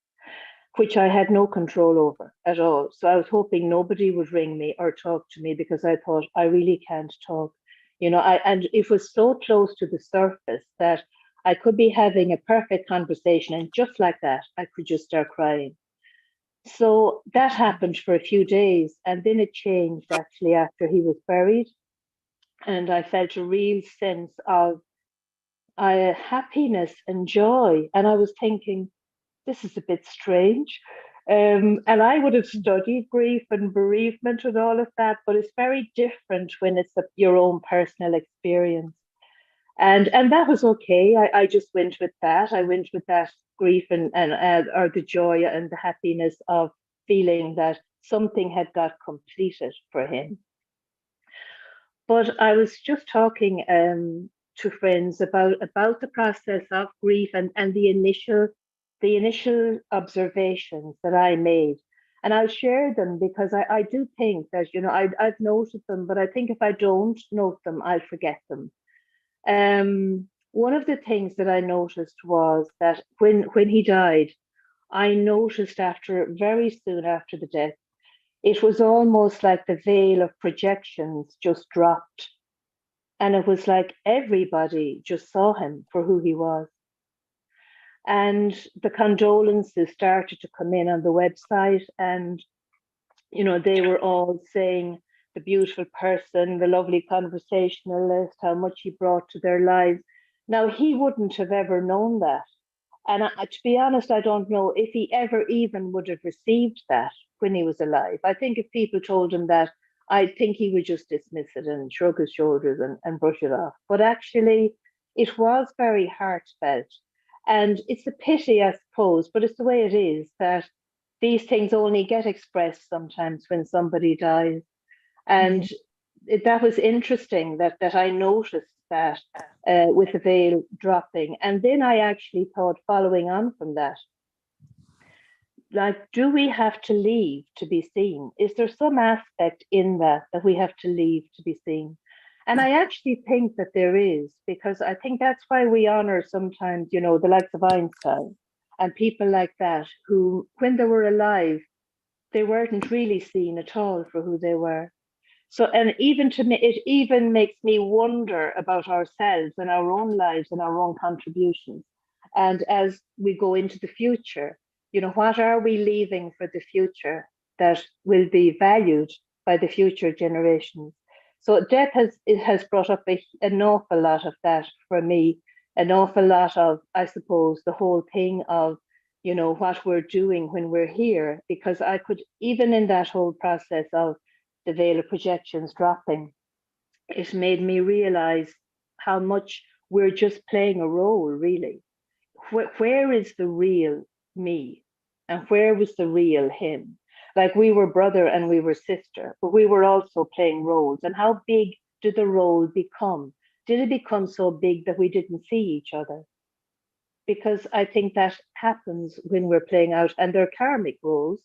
which I had no control over at all. So I was hoping nobody would ring me or talk to me, because I thought I really can't talk. And it was so close to the surface that I could be having a perfect conversation, and just like that, I could just start crying. So that happened for a few days, and then it changed actually after he was buried. And I felt a real sense of happiness and joy. And I was thinking, this is a bit strange. And I would have studied grief and bereavement and all of that, but it's very different when it's your own personal experience. And that was okay. I just went with that. I went with that grief and or the joy and the happiness of feeling that something had got completed for him. But I was just talking to friends about the process of grief and the initial observations that I made. And I'll share them because I do think that, I've noted them, but I think if I don't note them, I'll forget them. One of the things that I noticed was that when he died, I noticed very soon after the death, it was almost like the veil of projections just dropped. And it was like everybody just saw him for who he was. And the condolences started to come in on the website, and they were all saying the beautiful person, the lovely conversationalist, how much he brought to their lives. Now, he wouldn't have ever known that. And to be honest, I don't know if he ever even would have received that when he was alive. I think if people told him that, I think he would just dismiss it and shrug his shoulders and brush it off. But actually, it was very heartfelt. And it's a pity, I suppose, but it's the way it is, that these things only get expressed sometimes when somebody dies. And that was interesting that I noticed that with the veil dropping. And then I actually thought, following on from that, like, do we have to leave to be seen? Is there some aspect in that we have to leave to be seen? And I actually think that there is, because I think that's why we honor sometimes, the likes of Einstein and people like that, who, when they were alive, they weren't really seen at all for who they were. So, and even to me, it even makes me wonder about ourselves and our own lives and our own contributions. And as we go into the future, what are we leaving for the future that will be valued by the future generations? So death has brought up an awful lot of that for me, an awful lot of, I suppose, the whole thing of, what we're doing when we're here, because I could, even in that whole process of the veil of projections dropping, it made me realize how much we're just playing a role, really. Where is the real me? And where was the real him? Like, we were brother and we were sister, but we were also playing roles. And how big did the role become? Did it become so big that we didn't see each other? Because I think that happens when we're playing out, and they're karmic roles,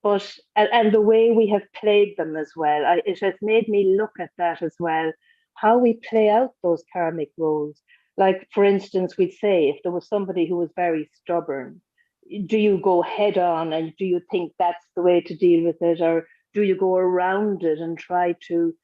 but and the way we have played them as well. It has made me look at that as well, how we play out those karmic roles. Like, for instance, we'd say if there was somebody who was very stubborn, do you go head on and do you think that's the way to deal with it, or do you go around it and try to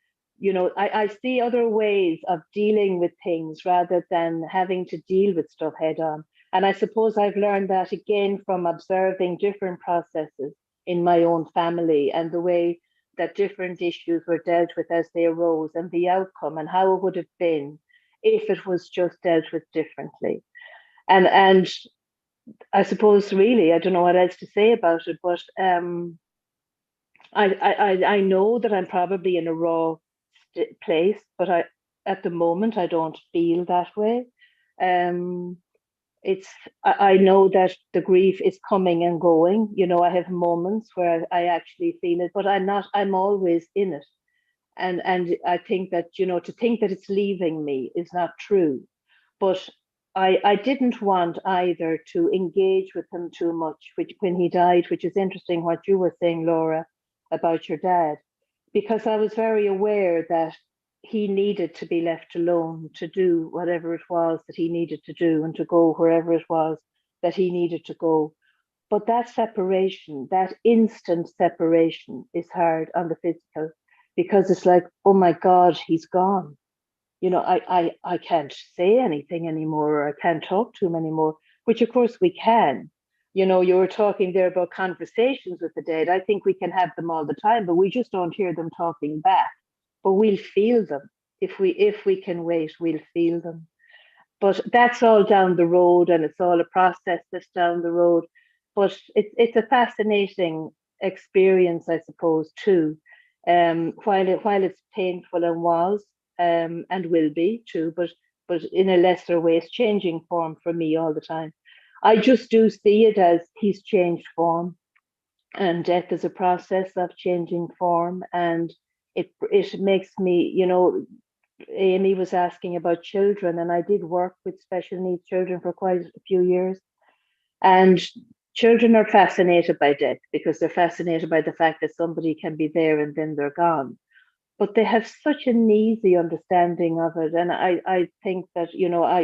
I see other ways of dealing with things rather than having to deal with stuff head on. And I suppose I've learned that again from observing different processes in my own family and the way that different issues were dealt with as they arose and the outcome and how it would have been if it was just dealt with differently. And I suppose really, I don't know what else to say about it, but I know that I'm probably in a raw place, but at the moment I don't feel that way. I know that the grief is coming and going. I have moments where I actually feel it, but I'm always in it. And I think that, to think that it's leaving me is not true. But I didn't want either to engage with him too much, when he died, which is interesting what you were saying, Laura, about your dad, because I was very aware that he needed to be left alone to do whatever it was that he needed to do and to go wherever it was that he needed to go. But that separation, that instant separation, is hard on the physical, because it's like, oh my God, he's gone. I can't say anything anymore, or I can't talk to him anymore, which of course we can. You were talking there about conversations with the dead. I think we can have them all the time, but we just don't hear them talking back. But we'll feel them. If we can wait, we'll feel them. But that's all down the road, and it's all a process that's down the road. But it's a fascinating experience, I suppose, too. While it's painful and was, and will be too, but in a lesser way, it's changing form for me all the time. I just do see it as he's changed form, and death is a process of changing form, and it makes me, Amy was asking about children, and I did work with special needs children for quite a few years, and children are fascinated by death because they're fascinated by the fact that somebody can be there and then they're gone. But they have such an easy understanding of it. And I think that,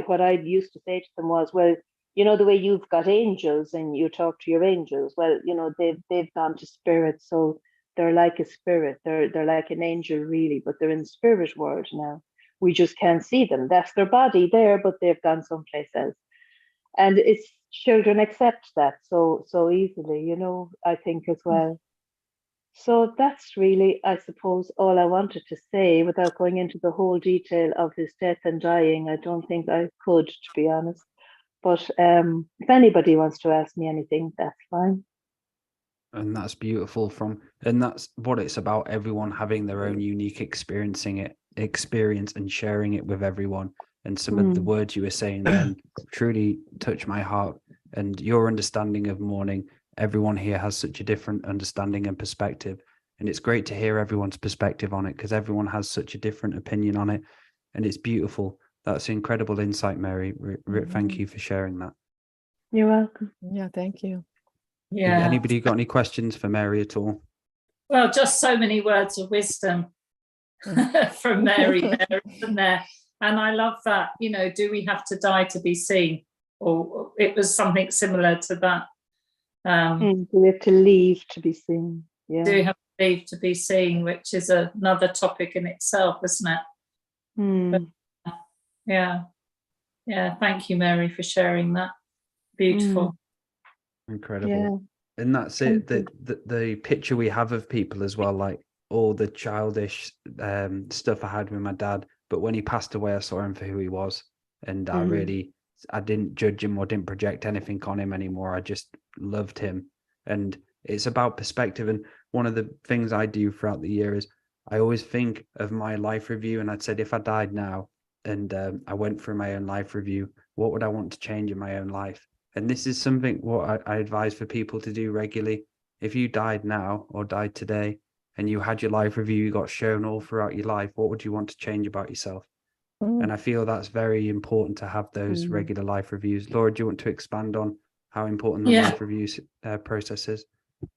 what I used to say to them was, well, the way you've got angels and you talk to your angels, well, they've gone to spirit. So they're like a spirit. They're like an angel, really, but they're in the spirit world now. We just can't see them. That's their body there, but they've gone someplace else. And it's children accept that so easily, I think as well. So that's really, I suppose, all I wanted to say without going into the whole detail of his death and dying. I don't think I could, to be honest. But if anybody wants to ask me anything, that's fine. And that's beautiful and that's what it's about, everyone having their own unique experience and sharing it with everyone. And some of the words you were saying then truly touch my heart, and your understanding of mourning. Everyone here has such a different understanding and perspective, and it's great to hear everyone's perspective on it, because everyone has such a different opinion on it, and it's beautiful. That's incredible insight, Mary. Thank you for sharing that. You're welcome. Yeah, thank you. Yeah. Anybody got any questions for Mary at all? Well, just so many words of wisdom from Mary there, isn't there? And I love that, do we have to die to be seen? Or it was something similar to that. Do we have to leave to be seen? Yeah. Do we have to leave to be seen, which is another topic in itself, isn't it? But, yeah. Thank you, Mary, for sharing that. Beautiful. Incredible. Yeah. And that's it. The picture we have of people as well, like all the childish stuff I had with my dad, but when he passed away, I saw him for who he was, and I didn't judge him or didn't project anything on him anymore. I just loved him. And it's about perspective. And one of the things I do throughout the year is I always think of my life review, and I'd said, if I died now and I went through my own life review, what would I want to change in my own life? And this is something what I advise for people to do regularly. If you died now or died today and you had your life review, you got shown all throughout your life, what would you want to change about yourself? And I feel that's very important to have those regular life reviews. Laura, do you want to expand on how important the life reviews process is?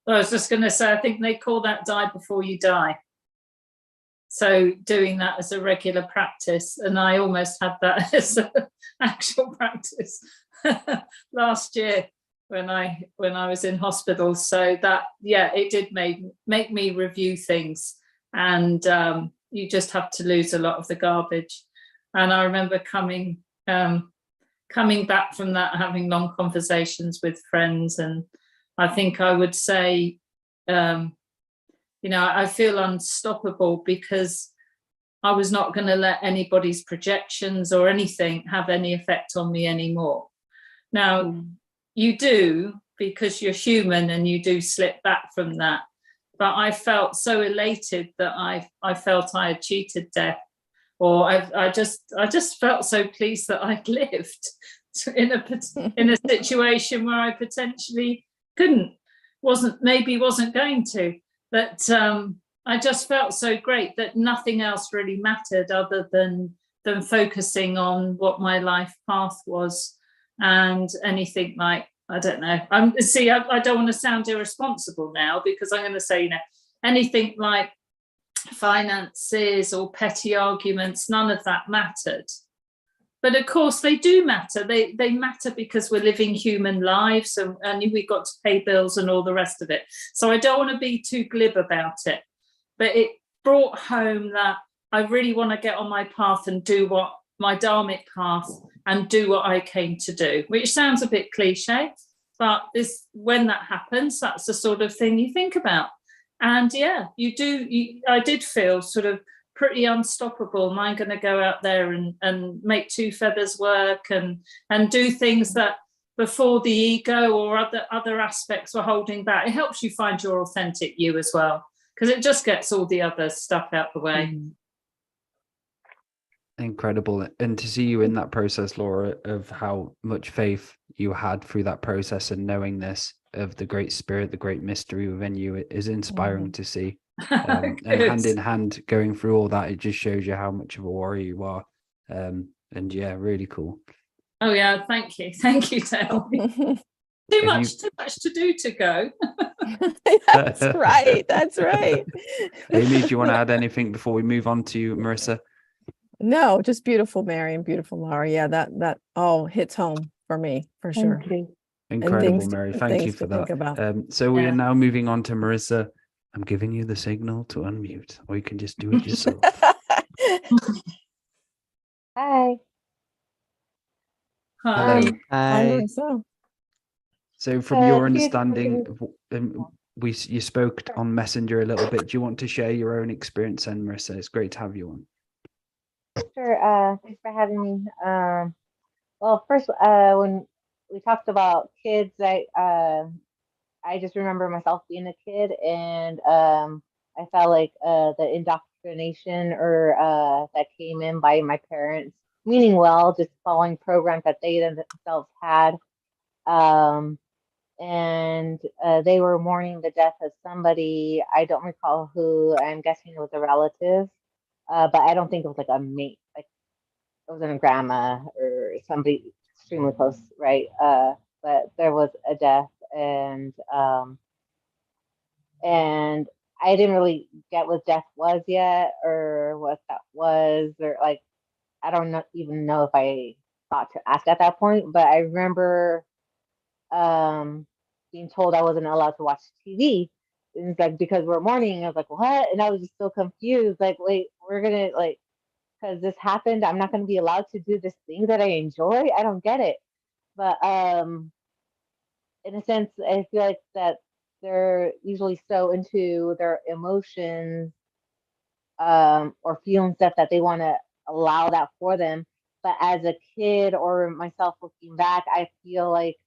Well, I was just going to say, I think they call that die before you die. So doing that as a regular practice, and I almost had that as an actual practice last year when I was in hospital. So that, it did make me review things. And you just have to lose a lot of the garbage. And I remember coming back from that, having long conversations with friends, and I think I would say, I feel unstoppable because I was not going to let anybody's projections or anything have any effect on me anymore. Now, you do, because you're human and you do slip back from that. But I felt so elated that I felt I had cheated death, or I just felt so pleased that I'd lived in a situation where I potentially wasn't going to. But I just felt so great that nothing else really mattered other than focusing on what my life path was, and anything like, I don't know. I don't want to sound irresponsible now, because I'm going to say, anything like finances or petty arguments, none of that mattered. But of course they do matter. They matter because we're living human lives, and we've got to pay bills and all the rest of it. So I don't want to be too glib about it. But it brought home that I really want to get on my path and do what my dharmic path and do what I came to do, which sounds a bit cliche, but when that happens, that's the sort of thing you think about. And yeah, I did feel sort of pretty unstoppable. Am I going to go out there and make two feathers work and do things that before the ego or other aspects were holding back? It helps you find your authentic you as well, because it just gets all the other stuff out the way. Incredible. And to see you in that process, Laura, of how much faith you had through that process and knowing this of the great spirit, the great mystery within you, it is inspiring to see. And hand in hand going through all that, it just shows you how much of a warrior you are. And yeah, really cool. Oh yeah, thank you, Dale. Too much to do to go. That's right. Amy, do you want to add anything before we move on to Marissa? No, just beautiful, Mary, and beautiful, Laura. Yeah, that all hits home for me, for sure. Incredible, Mary. Thank you for that. So we are now moving on to Marissa. I'm giving you the signal to unmute, or you can just do it yourself. Hi. Hello. Hi, Marissa. So from your understanding, you spoke on Messenger a little bit. Do you want to share your own experience then, Marissa? It's great to have you on. Sure. Thanks for having me. Well, first, when we talked about kids, I just remember myself being a kid, and I felt like the indoctrination or that came in by my parents, meaning well, just following programs that they themselves had. And they were mourning the death of somebody. I don't recall who. I'm guessing it was a relative. But I don't think it was like a mate, like it wasn't a grandma or somebody extremely close, right? But there was a death, and I didn't really get what death was yet, or what that was, or like I don't even know if I thought to ask at that point. But I remember being told I wasn't allowed to watch TV. And it's like, because we're mourning. I was like, what? And I was just so confused. Like, wait, we're gonna because this happened, I'm not gonna be allowed to do this thing that I enjoy. I don't get it. But in a sense, I feel like that they're usually so into their emotions or feeling stuff that they want to allow that for them. But as a kid or myself looking back, I feel like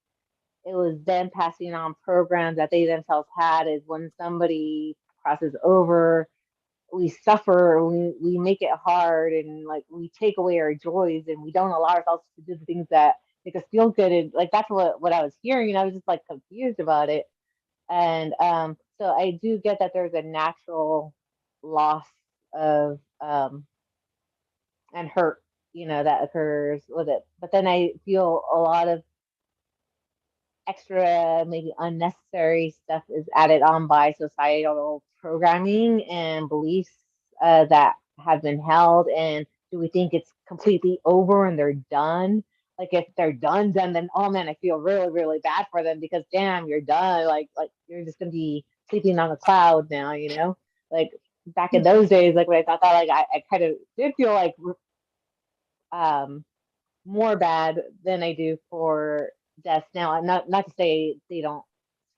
it was them passing on programs that they themselves had. Is when somebody crosses over, we suffer, we make it hard, and like we take away our joys, and we don't allow ourselves to do the things that make us feel good. And like that's what I was hearing, and I was just like confused about it. And so I do get that there's a natural loss of and hurt, that occurs with it. But then I feel a lot of extra, maybe unnecessary stuff is added on by societal programming and beliefs that have been held. And do we think it's completely over and they're done? Like if they're done, then oh man, I feel really, really bad for them, because damn, you're done. Like you're just gonna be sleeping on a cloud now, Like back in those days, like when I thought that, like I kind of did feel like more bad than I do for deaths now. I'm not to say they don't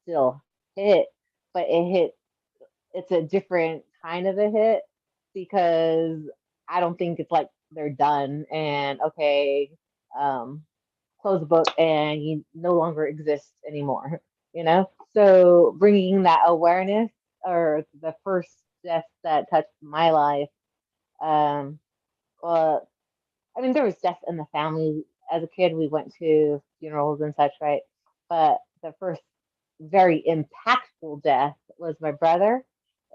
still hit, but it's a different kind of a hit because I don't think it's like they're done and okay, close the book and you no longer exist anymore, you know? So bringing that awareness or the first death that touched my life, well, I mean, there was death in the family. As a kid, we went to funerals and such, right? But the first very impactful death was my brother,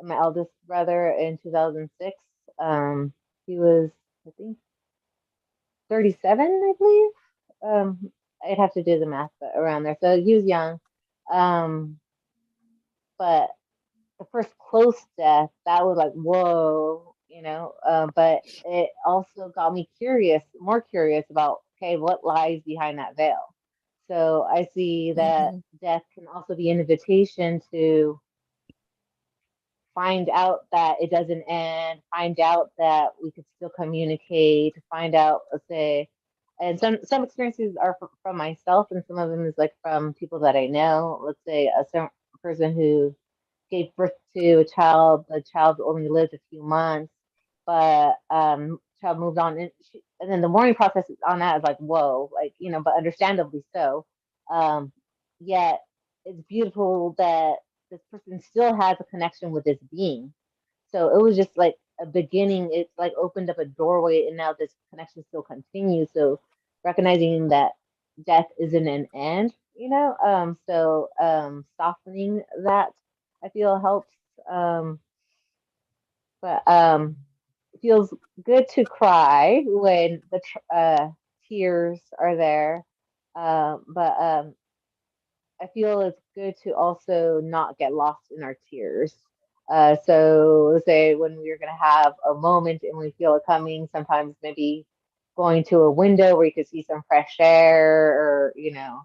my eldest brother in 2006. He was, I think, 37, I believe. I'd have to do the math, but around there. So he was young. But the first close death, that was like, whoa, you know. But it also got me curious, more curious about, okay, what lies behind that veil. So I see that death can also be an invitation to find out that it doesn't end, find out that we could still communicate, find out, let's say, and some experiences are from myself, and some of them is like from people that I know. Let's say some person who gave birth to a child. The child only lived a few months, but child moved on, and then the mourning process on that is like, whoa, like, you know, but understandably so. Yet it's beautiful that this person still has a connection with this being. So it was just like a beginning. It's like opened up a doorway, and now this connection still continues. So recognizing that death isn't an end, you know. Softening that, I feel, helps. But it feels good to cry when the tears are there. But I feel it's good to also not get lost in our tears. So let's say when we're gonna have a moment and we feel it coming, sometimes maybe going to a window where you could see some fresh air, or you know,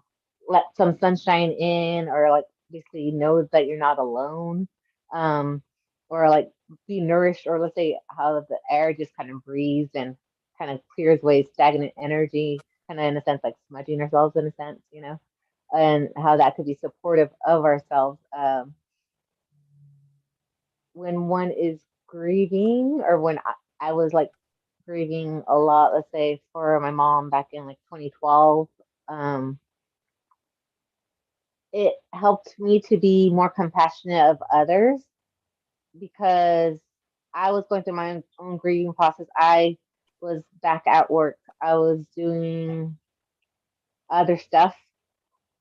let some sunshine in, or like basically know that you're not alone. Or like be nourished, or let's say how the air just kind of breathes and kind of clears away stagnant energy, kind of in a sense like smudging ourselves in a sense, you know, and how that could be supportive of ourselves. When one is grieving, or when I was like grieving a lot, let's say for my mom back in like 2012, it helped me to be more compassionate of others because I was going through my own grieving process. I was back at work. I was doing other stuff.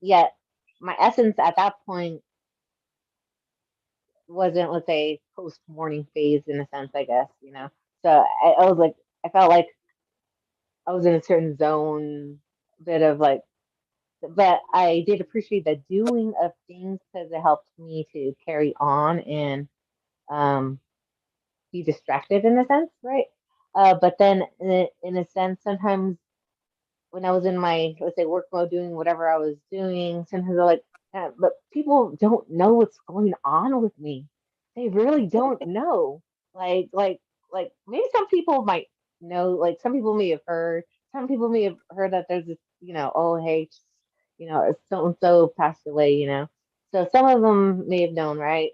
Yet my essence at that point wasn't, let's say, post morning phase in a sense, I guess, you know. So I was like, I felt like I was in a certain zone, bit of like, but I did appreciate the doing of things because it helped me to carry on and be distracted in a sense, right? But then in a sense, sometimes when I was in my, let's say, work mode doing whatever I was doing, sometimes they're like, but people don't know what's going on with me. They really don't know. Like maybe some people might know, like some people may have heard, some people may have heard that there's this, you know, oh, hey, you know, so and so passed away, you know. So some of them may have known, right?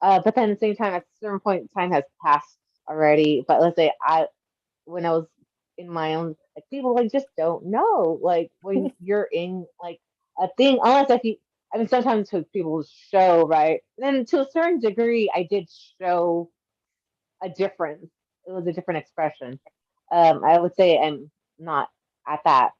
But then at the same time, at a certain point, time has passed already. But let's say when I was in my own, like people like just don't know, like when you're in like a thing, unless if you, I mean, sometimes people show, right? And then to a certain degree, I did show a difference. It was a different expression. I would say I'm not at that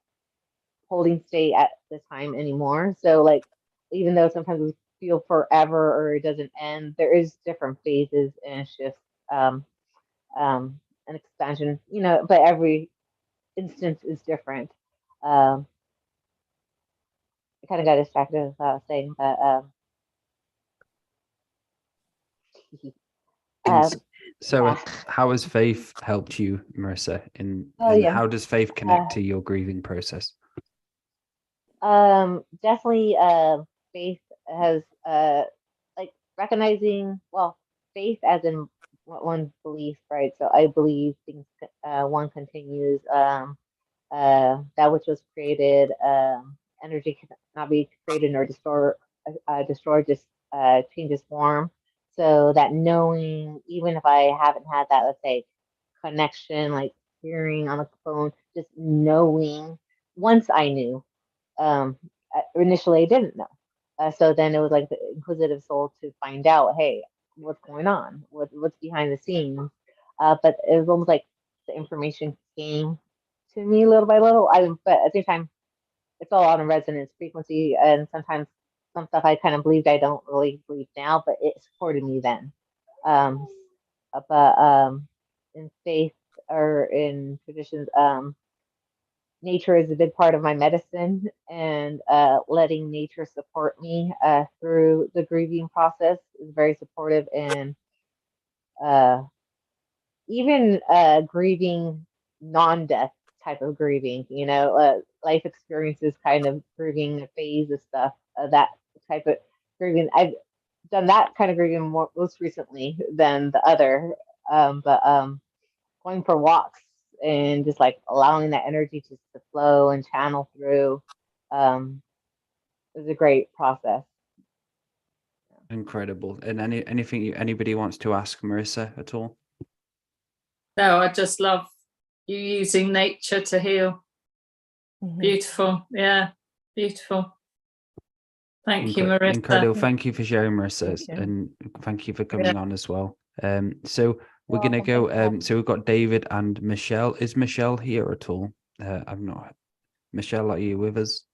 holding state at the time anymore. So like, even though sometimes we feel forever or it doesn't end, there is different phases and shifts, an expansion, you know, but every instance is different. Um, I kind of got distracted with what I was saying, but And so, yeah. how has faith helped you, Marissa? Oh And yeah. how does faith connect to your grieving process? Definitely. Faith has like recognizing, well, faith as in one's belief, right? So I believe things, one continues, that which was created, energy cannot be created nor destroyed, just changes form. So that knowing, even if I haven't had that, let's say, connection, like hearing on the phone, just knowing, once I knew, initially I didn't know. So then it was like the inquisitive soul to find out, hey, what's going on? What's behind the scenes? But it was almost like the information came to me little by little. But at the same time, it's all on a resonance frequency, and sometimes some stuff I kind of believed I don't really believe now, but it supported me then. Um, but in faith or in traditions, nature is a big part of my medicine, and letting nature support me through the grieving process is very supportive. And uh, even grieving non-death type of grieving, life experiences kind of grieving, a phase of stuff, that type of grieving. I've done that kind of grieving most recently than the other, but going for walks and just like allowing that energy to flow and channel through is a great process. Incredible. And anything anybody wants to ask Marissa at all? No, I just love you using nature to heal. Beautiful. Yeah, beautiful. Thank you, Marissa. Incredible. Thank you for sharing, Marissa, and thank you for coming on as well. So we're going to go. So we've got David and Michelle. Is Michelle here at all? I'm not. Michelle, are you with us?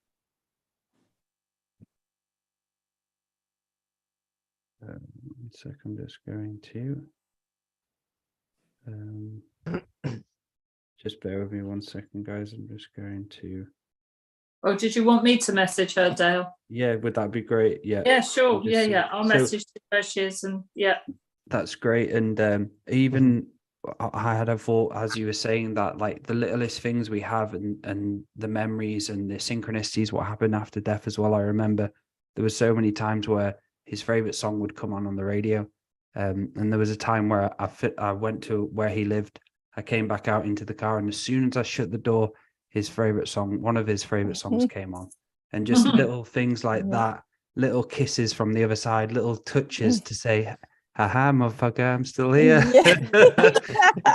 One second, just going to. Just bear with me 1 second, guys. I'm just going to. Oh, did you want me to message her, Dale? Yeah, would that be great? Yeah. Yeah, sure. Yeah. I'll message her where she is, and yeah. That's great. And even I had a thought as you were saying that, like the littlest things we have and the memories and the synchronicities, what happened after death as well. I remember there were so many times where his favorite song would come on the radio. And there was a time where I went to where he lived. I came back out into the car, and as soon as I shut the door, his favorite song, one of his favorite songs came on. And just little things like that, little kisses from the other side, little touches to say, haha, motherfucker, I'm still here.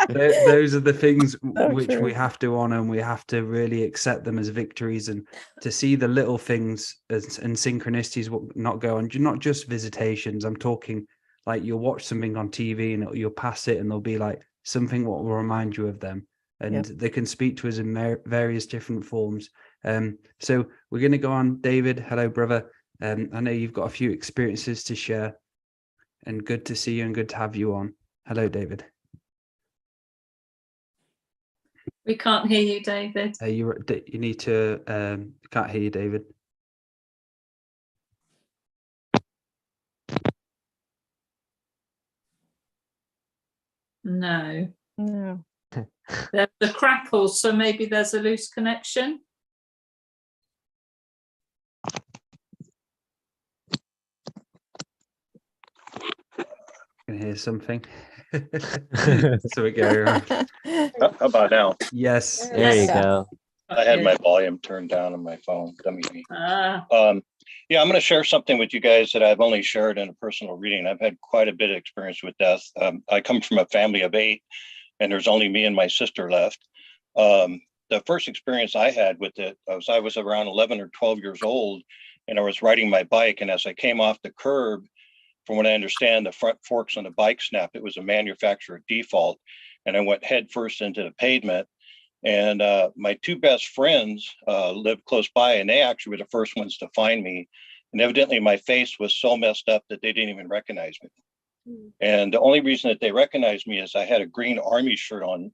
Those are the things which we have to honor, and we have to really accept them as victories, and to see the little things and synchronicities not go on. Not just visitations. I'm talking like you'll watch something on TV and you'll pass it and there'll be like something what will remind you of them. And they can speak to us in various different forms. So we're going to go on. David, hello, brother. I know you've got a few experiences to share, and good to see you and good to have you on. Hello, David. We can't hear you, David. You need to, can't hear you, David. No. There's a crackle, so maybe there's a loose connection. Can hear something. So we go around. How about now? Yes. There you go. I had my volume turned down on my phone. Dummy me. Yeah, I'm going to share something with you guys that I've only shared in a personal reading. I've had quite a bit of experience with death. I come from a family of 8, and there's only me and my sister left. The first experience I had with it was I was around 11 or 12 years old, and I was riding my bike. And as I came off the curb, from what I understand, the front forks on the bike snapped. It was a manufacturer default, and I went head first into the pavement. And my 2 best friends lived close by, and they actually were the first ones to find me. And evidently my face was so messed up that they didn't even recognize me. And the only reason that they recognized me is I had a green army shirt on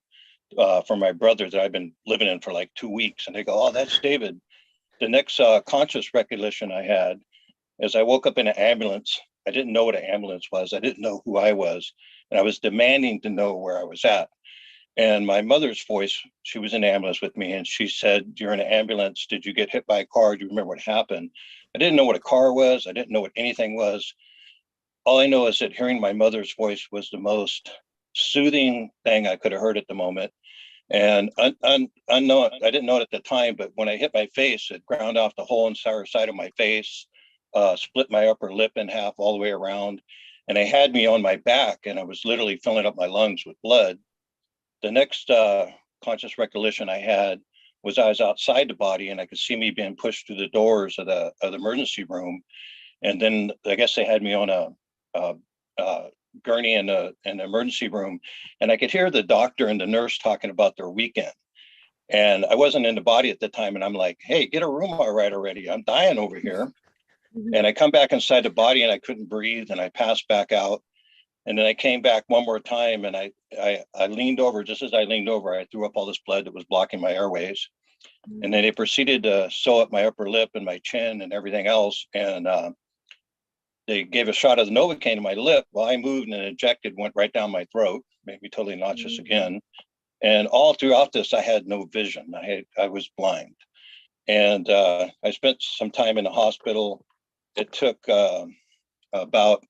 from my brother that I've been living in for like 2 weeks. And they go, oh, that's David. The next conscious recollection I had is I woke up in an ambulance. I didn't know what an ambulance was. I didn't know who I was. And I was demanding to know where I was at. And my mother's voice, she was in the ambulance with me, and she said, you're in an ambulance. Did you get hit by a car? Do you remember what happened? I didn't know what a car was. I didn't know what anything was. All I know is that hearing my mother's voice was the most soothing thing I could have heard at the moment. And unknown, I didn't know it at the time, but when I hit my face, it ground off the whole entire side of my face, split my upper lip in half all the way around. And they had me on my back, and I was literally filling up my lungs with blood. The next conscious recollection I had was I was outside the body, and I could see me being pushed through the doors of the emergency room. And then I guess they had me on a gurney in the emergency room, and I could hear the doctor and the nurse talking about their weekend. And I wasn't in the body at the time, and I'm like, hey, get a room all right already. I'm dying over here. And I come back inside the body, and I couldn't breathe, and I passed back out. And then I came back one more time, and I leaned over. Just as I leaned over, I threw up all this blood that was blocking my airways. And then they proceeded to sew up my upper lip and my chin and everything else. And they gave a shot of the Novocaine to my lip. Well, I moved and injected, went right down my throat, made me totally nauseous again. And all throughout this, I had no vision. I was blind. And I spent some time in the hospital. It took about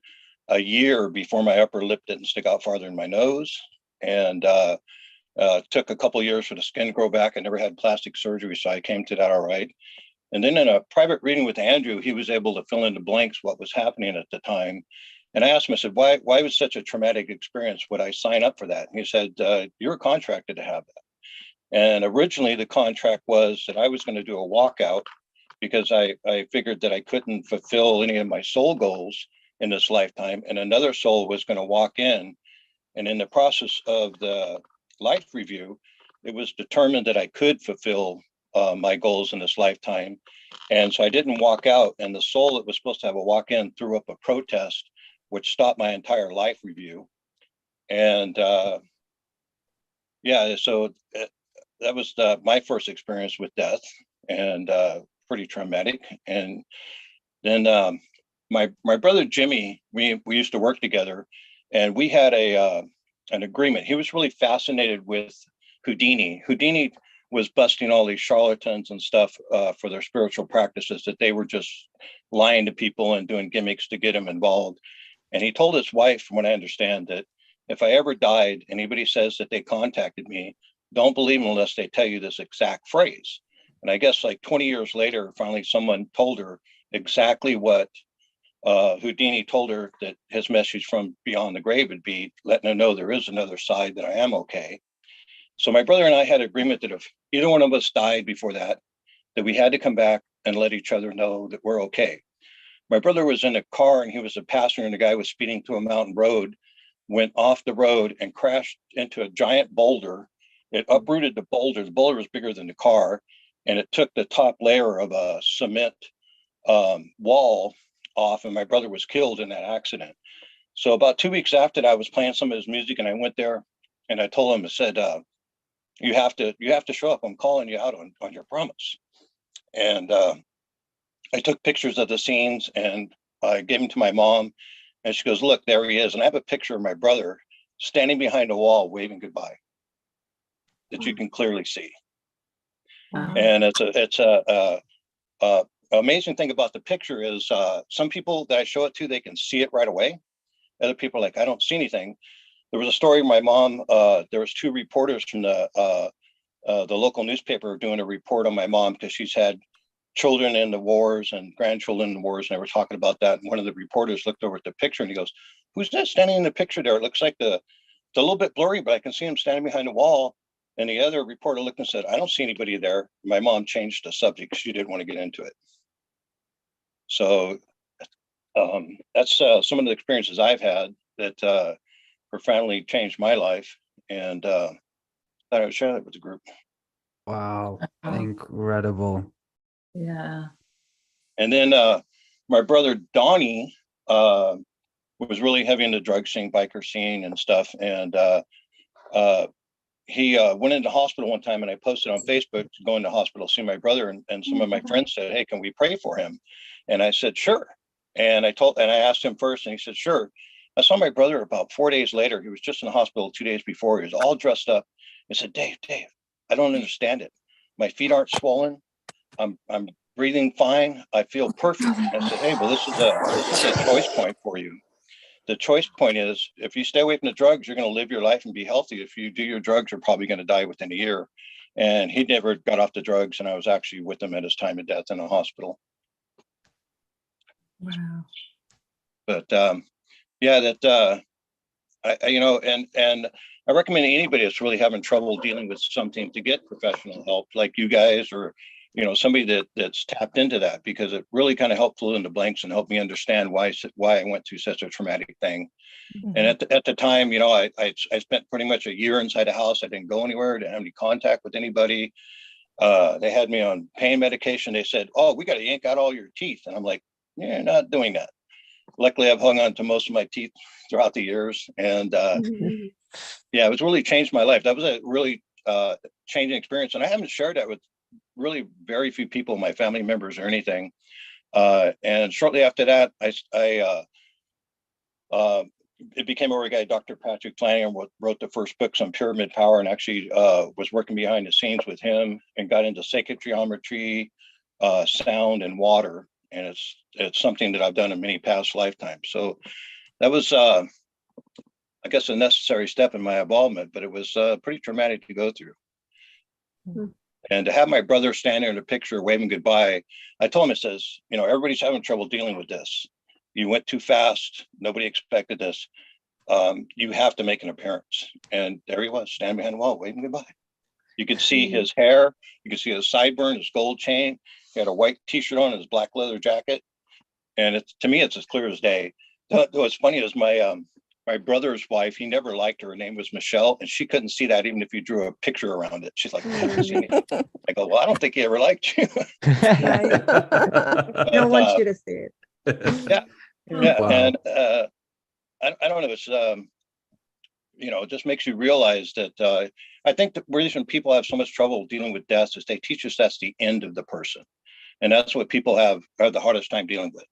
a year before my upper lip didn't stick out farther than my nose. And took a couple of years for the skin to grow back. I never had plastic surgery, so I came to that all right. And then in a private reading with Andrew, he was able to fill in the blanks what was happening at the time. And I asked him, I said, why was such a traumatic experience? Would I sign up for that? And he said, you were contracted to have that. And originally the contract was that I was going to do a walkout because I figured that I couldn't fulfill any of my soul goals in this lifetime. And another soul was going to walk in. And in the process of the life review, it was determined that I could fulfill my goals in this lifetime. And so I didn't walk out, and the soul that was supposed to have a walk-in threw up a protest, which stopped my entire life review. And yeah, so that was my first experience with death, and pretty traumatic. And then my brother Jimmy, we used to work together, and we had an agreement. He was really fascinated with Houdini. Houdini was busting all these charlatans and stuff for their spiritual practices, that they were just lying to people and doing gimmicks to get him involved. And he told his wife, from what I understand, that if I ever died, anybody says that they contacted me, don't believe them unless they tell you this exact phrase. And I guess like 20 years later, finally someone told her exactly what Houdini told her, that his message from beyond the grave would be, letting her know there is another side, that I am okay. So my brother and I had agreement that if either one of us died before that we had to come back and let each other know that we're okay. My brother was in a car, and he was a passenger, and the guy was speeding through a mountain road, went off the road and crashed into a giant boulder. It uprooted the boulder. The boulder was bigger than the car, and it took the top layer of a cement wall off, and my brother was killed in that accident. So about 2 weeks after that, I was playing some of his music, and I went there and I told him, I said, you have to show up. I'm calling you out on your promise. And I took pictures of the scenes, and I gave them to my mom, and she goes, look, there he is. And I have a picture of my brother standing behind a wall waving goodbye that you can clearly see. And it's a amazing thing about the picture is some people that I show it to, they can see it right away. Other people are like, I don't see anything. There was a story of my mom. There was 2 reporters from the local newspaper doing a report on my mom, because she's had children in the wars and grandchildren in the wars, and they were talking about that. And one of the reporters looked over at the picture, and he goes, who's that standing in the picture there? It looks like it's a little bit blurry, but I can see him standing behind the wall. And the other reporter looked and said, I don't see anybody there. My mom changed the subject. She didn't want to get into it. So that's some of the experiences I've had that profoundly changed my life, and thought I would share that with the group. Wow, incredible. Yeah. And then my brother Donnie was really heavy in the drug scene, biker scene and stuff. And he went into hospital one time, and I posted on Facebook going to hospital to see my brother, and some of my friends said, hey, can we pray for him? And I said, sure. And I asked him first, and he said, sure. I saw my brother about 4 days later. He was just in the hospital 2 days before. He was all dressed up. I said, Dave, I don't understand it. My feet aren't swollen. I'm breathing fine. I feel perfect. I said, hey, well, this is a choice point for you. the choice point is, if you stay away from the drugs, you're going to live your life and be healthy. If you do your drugs, you're probably going to die within a year. And he never got off the drugs, and I was actually with him at his time of death in a hospital. Wow. But yeah, that and I recommend anybody that's really having trouble dealing with something to get professional help, like you guys, or somebody that's tapped into that, because it really kind of helped fill in the blanks and helped me understand why I went through such a traumatic thing. Mhm. And at the time, I spent pretty much a year inside a house. I didn't go anywhere, didn't have any contact with anybody. They had me on pain medication. They said, "Oh, we got to yank out all your teeth," and I'm like, "Yeah, not doing that." Luckily, I've hung on to most of my teeth throughout the years, and yeah, it was really changed my life. That was a really changing experience, and I haven't shared that with really very few people, my family members or anything. And shortly after that, it became a guy, Dr. Patrick Flanagan, wrote the first books on pyramid power, and actually was working behind the scenes with him and got into sacred geometry, sound, and water. And it's something that I've done in many past lifetimes. So that was, I guess, a necessary step in my involvement, but it was pretty traumatic to go through. Mm-hmm. And to have my brother standing in a picture waving goodbye, I told him, it says, everybody's having trouble dealing with this. You went too fast. Nobody expected this. You have to make an appearance. And there he was, standing behind the wall, waving goodbye. You could see his hair. You could see his sideburn, his gold chain. He had a white T-shirt on, his black leather jacket. And to me, it's as clear as day. What's funny is my brother's wife, he never liked her. Her name was Michelle, and she couldn't see that even if you drew a picture around it. She's like, I don't see anything. I go, well, I don't think he ever liked you. Right. I don't want you to see it. Yeah. Yeah. Wow. And I don't know. It's, it just makes you realize that I think the reason people have so much trouble dealing with death is they teach us that's the end of the person. And that's what people have the hardest time dealing with.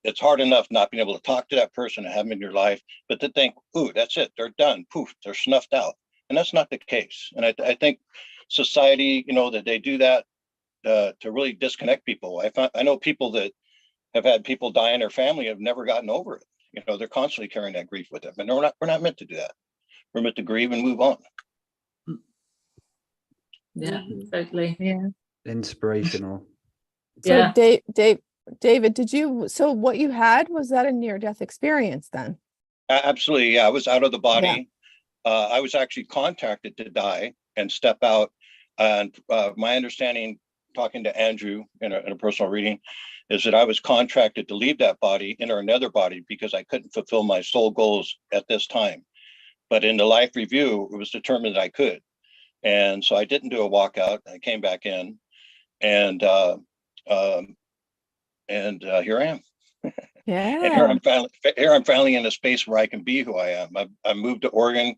It's hard enough not being able to talk to that person and have them in your life, but to think, ooh, that's it, they're done, poof, they're snuffed out. And that's not the case. And I think society, that they do that to really disconnect people. I know people that have had people die in their family have never gotten over it. They're constantly carrying that grief with them, and we're not meant to do that. We're meant to grieve and move on. Yeah, totally. Yeah. Inspirational. So Yeah. David, so what you had, was that a near-death experience then? Absolutely. Yeah, I was out of the body. Yeah. I was actually contacted to die and step out. And my understanding, talking to Andrew in a personal reading, is that I was contracted to leave that body, enter another body, because I couldn't fulfill my soul goals at this time. But in the life review, it was determined that I could. And so I didn't do a walkout. I came back in, and here I am. Yeah. And here I'm finally in a space where I can be who I am. I moved to Oregon,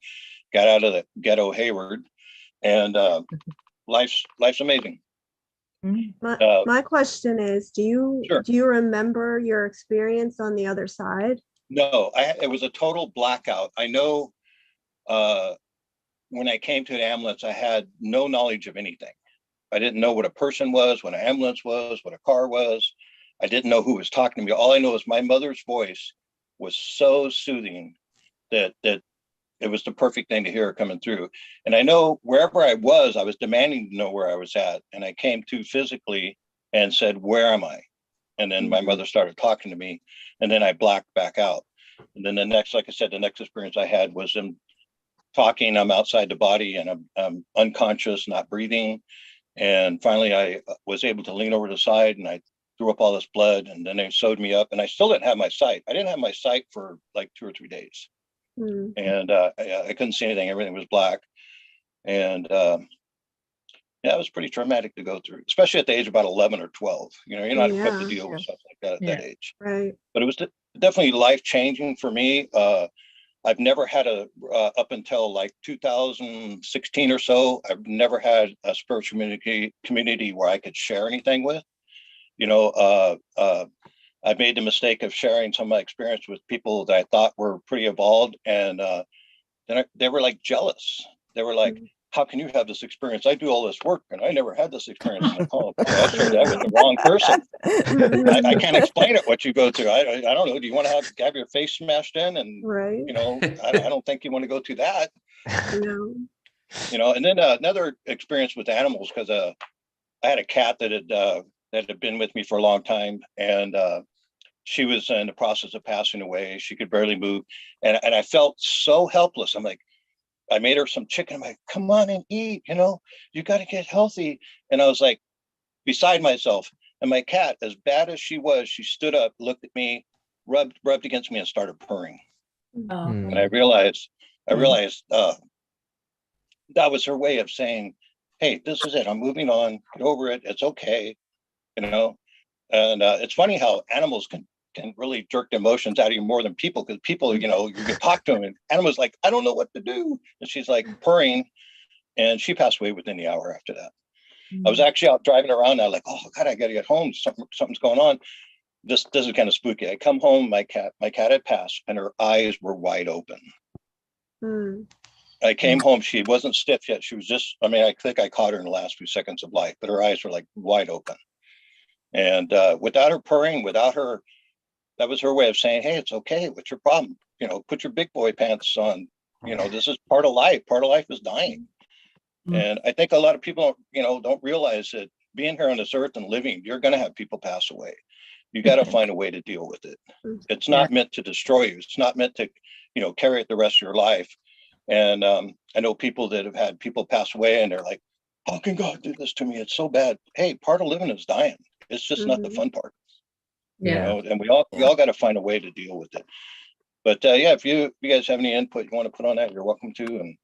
got out of the ghetto Hayward, and life's amazing. My question is, do you remember your experience on the other side? No, it was a total blackout. I know when I came to an ambulance, I had no knowledge of anything. I didn't know what a person was, what an ambulance was, what a car was. I didn't know who was talking to me. All I know is my mother's voice was so soothing that it was the perfect thing to hear coming through. And I know wherever I was demanding to know where I was at. And I came to physically and said, where am I? And then my mother started talking to me, and then I blacked back out. And then the next experience I had was them talking. I'm outside the body, and I'm unconscious, not breathing. And finally I was able to lean over to the side, and I threw up all this blood, and then they sewed me up, and I still didn't have my sight. I didn't have my sight for like 2 or 3 days. And I couldn't see anything. Everything was black. And yeah, it was pretty traumatic to go through, especially at the age of about 11 or 12. You're not equipped to deal with stuff like that at that age. Right. But it was definitely life-changing for me. I've never had up until like 2016 or so, I've never had a spiritual community where I could share anything with. I made the mistake of sharing some of my experience with people that I thought were pretty evolved, and then they were like jealous. They were like, how can you have this experience? I do all this work and I never had this experience. I'm like, oh, boy, I shared that with the wrong person. I can't explain it, what you go through. I don't know. Do you want to have your face smashed in? And, Right. you know, I don't think you want to go through that. No. You know, and then another experience with animals, because I had a cat that had been with me for a long time, and she was in the process of passing away. She could barely move, and I felt so helpless. I'm like, I made her some chicken. I'm like, come on and eat. You know, you got to get healthy. And I was like, beside myself. And my cat, as bad as she was, she stood up, looked at me, rubbed against me, and started purring. Oh. And I realized that was her way of saying, hey, this is it. I'm moving on. Get over it. It's okay. You know, and it's funny how animals can really jerk the emotions out of you more than people, because people, you know, you can talk to them, and animals like, I don't know what to do. And she's like purring, and she passed away within the hour after that. I was actually out driving around now, like, oh God, I got to get home. Something's going on. This is kind of spooky. I come home, my cat had passed, and her eyes were wide open. I came home, she wasn't stiff yet. She was just, I mean, I think I caught her in the last few seconds of life, but her eyes were like wide open. And without her purring, without her, that was her way of saying, hey, it's okay. What's your problem? You know, put your big boy pants on. You know, this is part of life. Part of life is dying. And I think a lot of people, you know, don't realize that being here on this earth and living, you're going to have people pass away. You got to find a way to deal with it. It's not meant to destroy you. It's not meant to, you know, carry it the rest of your life. And I know people that have had people pass away, and they're like, how can God do this to me? It's so bad. Hey, part of living is dying. It's just not the fun part. You know, and we all got to find a way to deal with it. But yeah, if you guys have any input you want to put on that, you're welcome to. And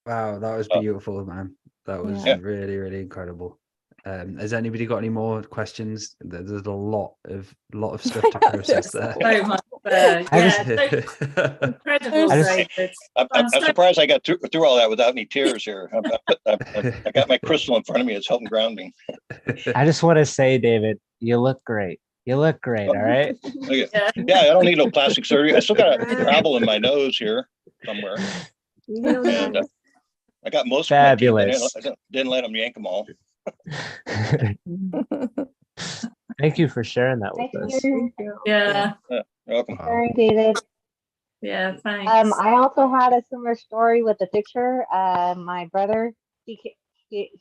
wow, that was beautiful, man. That was really, really incredible. Has anybody got any more questions? There's a lot of stuff to process there. So much incredible, David. I'm surprised I got through all that without any tears here. I got my crystal in front of me. It's helping ground me. I just want to say, David, you look great. You look great. All right. Yeah, I don't need no plastic surgery. I still got a gravel in my nose here somewhere. And I got most fabulous. Of my teeth. I didn't let them yank them all. Thank you for sharing that with us. Yeah. You're welcome. Sorry, David. Yeah, thanks. I also had a similar story with the picture. My brother, he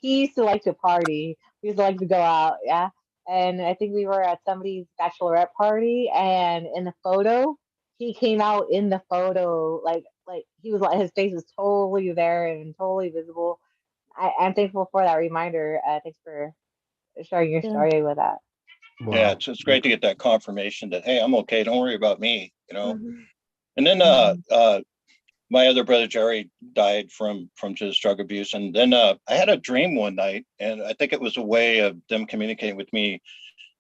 used to like to party. He used to like to go out, yeah. And I think we were at somebody's bachelorette party, and in the photo, he came out in the photo like he was like, his face was totally there and totally visible. I'm thankful for that reminder. Thanks for sharing your story with that. Wow. Yeah, it's great to get that confirmation that, hey, I'm okay. Don't worry about me, you know. And then my other brother Jerry died from just drug abuse, and then I had a dream one night, and I think it was a way of them communicating with me.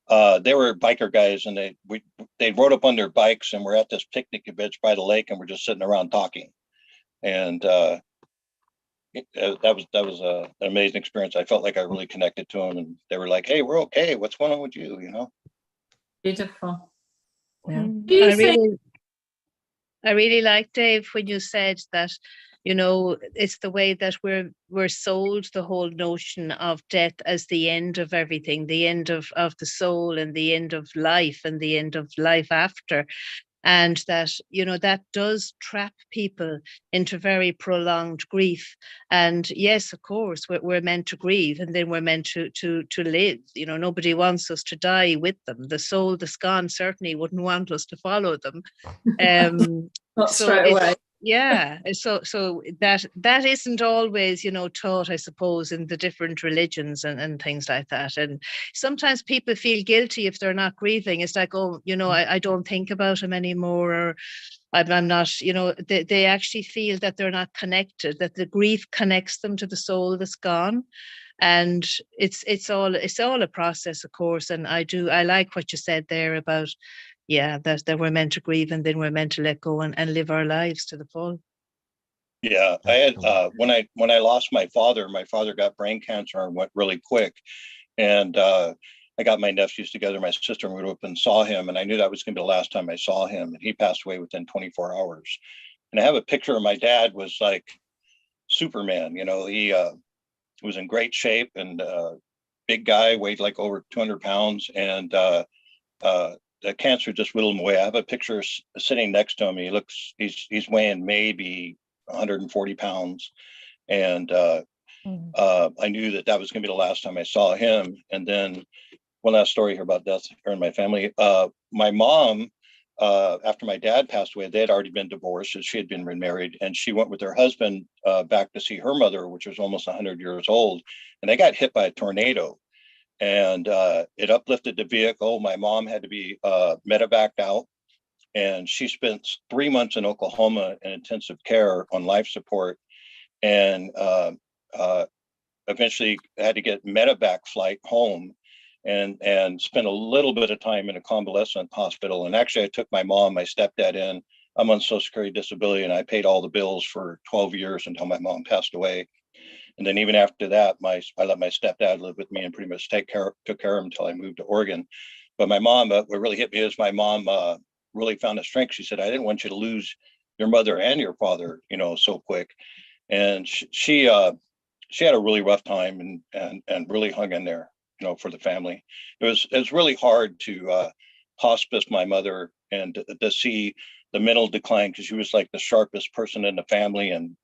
They were biker guys, and they rode up on their bikes, and we're at this picnic bench by the lake, and we're just sitting around talking. And that was an amazing experience. I felt like I really connected to them, and they were like, "Hey, we're okay. What's going on with you?" You know. Beautiful. Yeah. Do you think? I really like, Dave, when you said that, you know, it's the way that we're sold the whole notion of death as the end of everything, the end of the soul, and the end of life, and the end of life after. And that, you know, that does trap people into very prolonged grief. And yes, of course, we're meant to grieve, and then we're meant to live. You know, nobody wants us to die with them. The soul that's gone certainly wouldn't want us to follow them. Not straight away. Yeah, so that isn't always, you know, taught, I suppose, in the different religions and things like that. And sometimes people feel guilty if they're not grieving. It's like, oh, you know, I don't think about him anymore, or I'm not, you know, they actually feel that they're not connected, that the grief connects them to the soul that's gone. And it's all a process, of course. And I like what you said there about, yeah, that we're meant to grieve, and then we're meant to let go and live our lives to the full. Yeah, I had when I lost my father got brain cancer and went really quick. And I got my nephews together, my sister, and we went up and saw him. And I knew that was going to be the last time I saw him. And he passed away within 24 hours. And I have a picture of my dad was like, Superman. He was in great shape and big guy, weighed like over 200 pounds, and the cancer just whittled him away. I have a picture sitting next to him. He's weighing maybe 140 pounds, and I knew that was going to be the last time I saw him. And then one last story here about death here in my family. My mom, after my dad passed away, they had already been divorced, and she had been remarried, and she went with her husband back to see her mother, which was almost 100 years old, and they got hit by a tornado, and it uplifted the vehicle. My mom had to be medevaced out, and she spent 3 months in Oklahoma in intensive care on life support, and eventually had to get medevac flight home, and spent a little bit of time in a convalescent hospital. And actually, I took my mom, my stepdad in. I'm on Social Security disability, and I paid all the bills for 12 years until my mom passed away. And then even after that, I let my stepdad live with me and pretty much took care of him until I moved to Oregon. But my mom, what really hit me is my mom really found a strength. She said, "I didn't want you to lose your mother and your father, so quick." And she had a really rough time and really hung in there, for the family. It was really hard to hospice my mother and to see the mental decline, because she was like the sharpest person in the family, and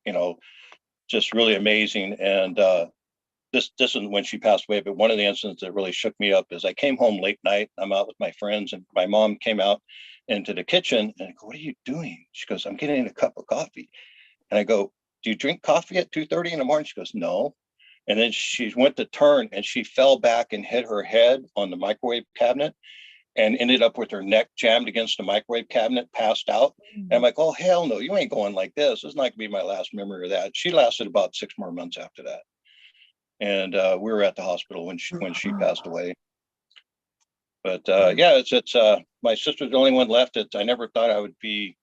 just really amazing. And this isn't when she passed away, but one of the incidents that really shook me up is I came home late night. I'm out with my friends, and my mom came out into the kitchen, and I go, "What are you doing?" She goes, "I'm getting a cup of coffee." And I go, "Do you drink coffee at 2:30 in the morning?" She goes, "No." And then she went to turn, and she fell back and hit her head on the microwave cabinet, and ended up with her neck jammed against the microwave cabinet, passed out. And I'm like, "Oh, hell no, you ain't going like this. This is not going to be my last memory of that." She lasted about 6 more months after that. And we were at the hospital when she passed away. But yeah, it's my sister's the only one left. I never thought I would be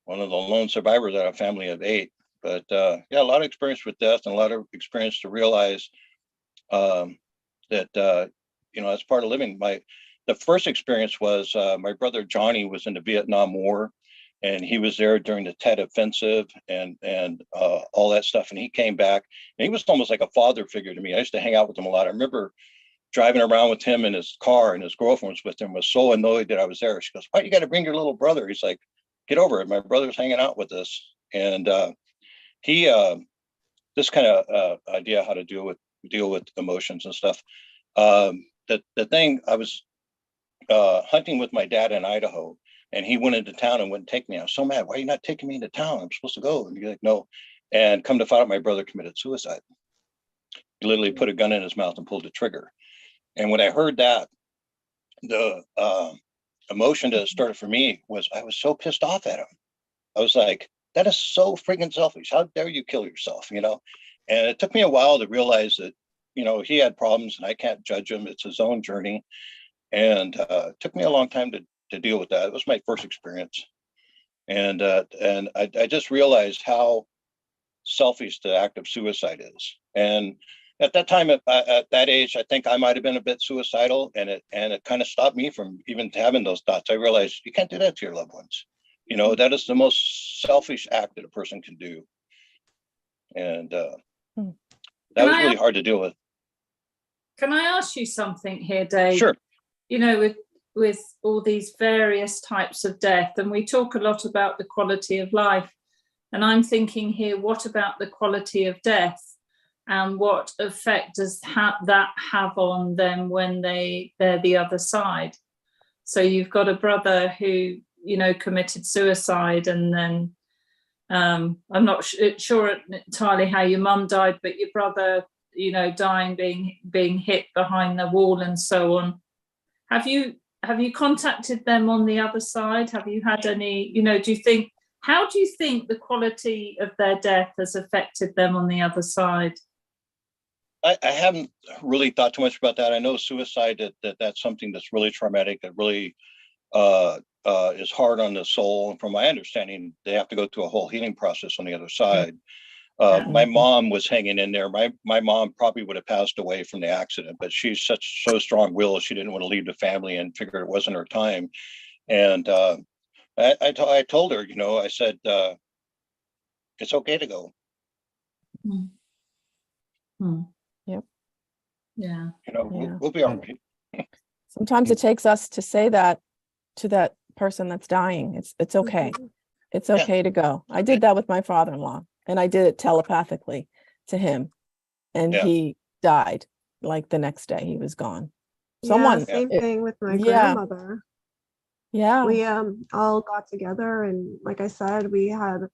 one of the lone survivors out of a family of 8. But yeah, a lot of experience with death, and a lot of experience to realize that that's part of living. The first experience was my brother Johnny was in the Vietnam War, and he was there during the Tet Offensive and all that stuff. And he came back, and he was almost like a father figure to me. I used to hang out with him a lot. I remember driving around with him in his car, and his girlfriend was with him, was so annoyed that I was there. She goes, "Why you got to bring your little brother?" He's like, "Get over it. My brother's hanging out with us." And he this kind of idea how to deal with emotions and stuff. The thing, I was hunting with my dad in Idaho, and he went into town and wouldn't take me. I was so mad. "Why are you not taking me into town? I'm supposed to go." And he's like, "No." And come to find out, my brother committed suicide. He literally put a gun in his mouth and pulled the trigger. And when I heard that, the emotion that started for me was I was so pissed off at him. I was like, that is so freaking selfish. How dare you kill yourself, And it took me a while to realize that, he had problems, and I can't judge him. It's his own journey. And it took me a long time to deal with that. It was my first experience. And I just realized how selfish the act of suicide is. And at that time, at that age, I think I might have been a bit suicidal, and it kind of stopped me from even having those thoughts. I realized you can't do that to your loved ones. That is the most selfish act that a person can do. And that was really hard to deal with. Can I ask you something here, Dave? Sure. With all these various types of death, and we talk a lot about the quality of life, and I'm thinking here, what about the quality of death, and what effect does that have on them when they're the other side? So you've got a brother who committed suicide, and then I'm not sure entirely how your mum died, but your brother dying, being hit behind the wall and so on. Have you contacted them on the other side? Have you had any, how do you think the quality of their death has affected them on the other side? I haven't really thought too much about that. I know suicide, that's something that's really traumatic, that really is hard on the soul. And from my understanding, they have to go through a whole healing process on the other side. My mom was hanging in there. My mom probably would have passed away from the accident, but she's so strong-willed. She didn't want to leave the family and figured it wasn't her time. And I told her, I said, it's okay to go. Mm. Hmm. Yep. Yeah. You know, Yeah. we'll be all right. Sometimes it takes us to say that to that person that's dying. It's okay. Mhm. It's Yeah. okay to go. I did that with my father-in-law, and I did it telepathically to him, and Yeah. he died like the next day. He was gone. Yeah, Someone, same thing with my yeah, grandmother. yeah. We all got together, and like I said, we had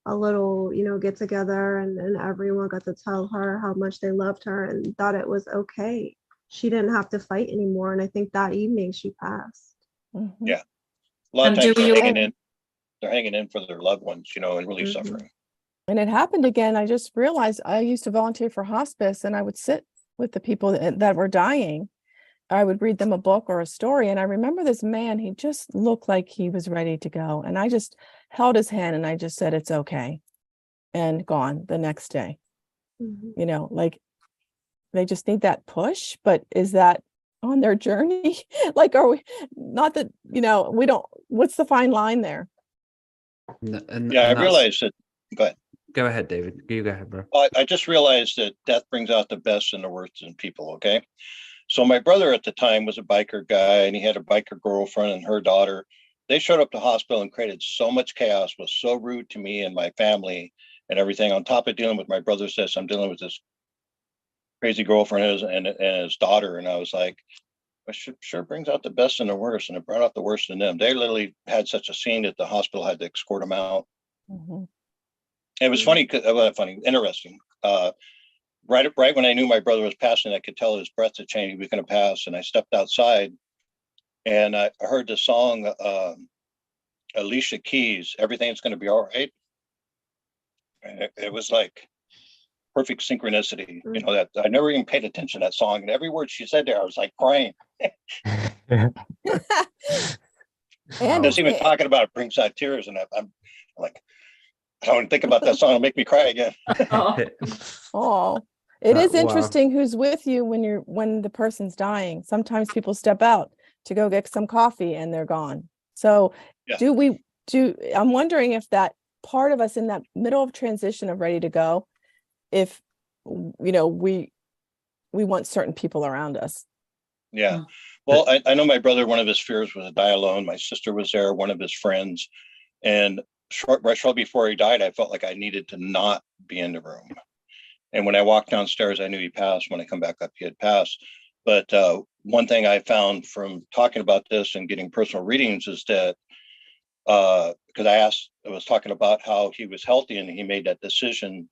a little, get together, and everyone got to tell her how much they loved her and that it was okay. She didn't have to fight anymore. And I think that evening she passed. Mhm. Yeah. A lot of And times do they're we hanging all- in. They're hanging in for their loved ones, and really Mhm. suffering. And it happened again. I just realized I used to volunteer for hospice, and I would sit with the people that were dying. I would read them a book or a story. And I remember this man, he just looked like he was ready to go. And I just held his hand and I just said, it's okay. And gone the next day. Mhm. Like they just need that push. But is that on their journey? Like, are we not that, we don't, what's the fine line there? And Yeah, I that's- realized that. But Go ahead, David. You go ahead, bro. I just realized that death brings out the best and the worst in people. Okay. So my brother at the time was a biker guy, and he had a biker girlfriend and her daughter. They showed up to the hospital and created so much chaos, was so rude to me and my family and everything. On top of dealing with my brother's death, I'm dealing with this crazy girlfriend and his daughter. And I was like, it sure brings out the best and the worst. And it brought out the worst in them. They literally had such a scene that the hospital had to escort them out. Mhm. It was funny, interesting. Right when I knew my brother was passing, I could tell his breath had changed. He was going to pass. And I stepped outside and I heard the song, Alicia Keys, Everything's Going to Be All Right. And it was like perfect synchronicity, that I never even paid attention to that song. And every word she said there, I was like crying. And Just even talking about it brings out tears. And I'm like, I don't think about that song. It'll make me cry again. Oh, it is Wow. interesting who's with you when the person's dying. Sometimes people step out to go get some coffee and they're gone. So Yeah. I'm wondering if that part of us in that middle of transition of ready to go, if we want certain people around us. Yeah. Well, I know my brother, one of his fears was to die alone. My sister was there, one of his friends. And right shortly before he died, I felt like I needed to not be in the room. And when I walked downstairs, I knew he passed. When I come back up, he had passed. But one thing I found from talking about this and getting personal readings is that because I was talking about how he was healthy and he made that decision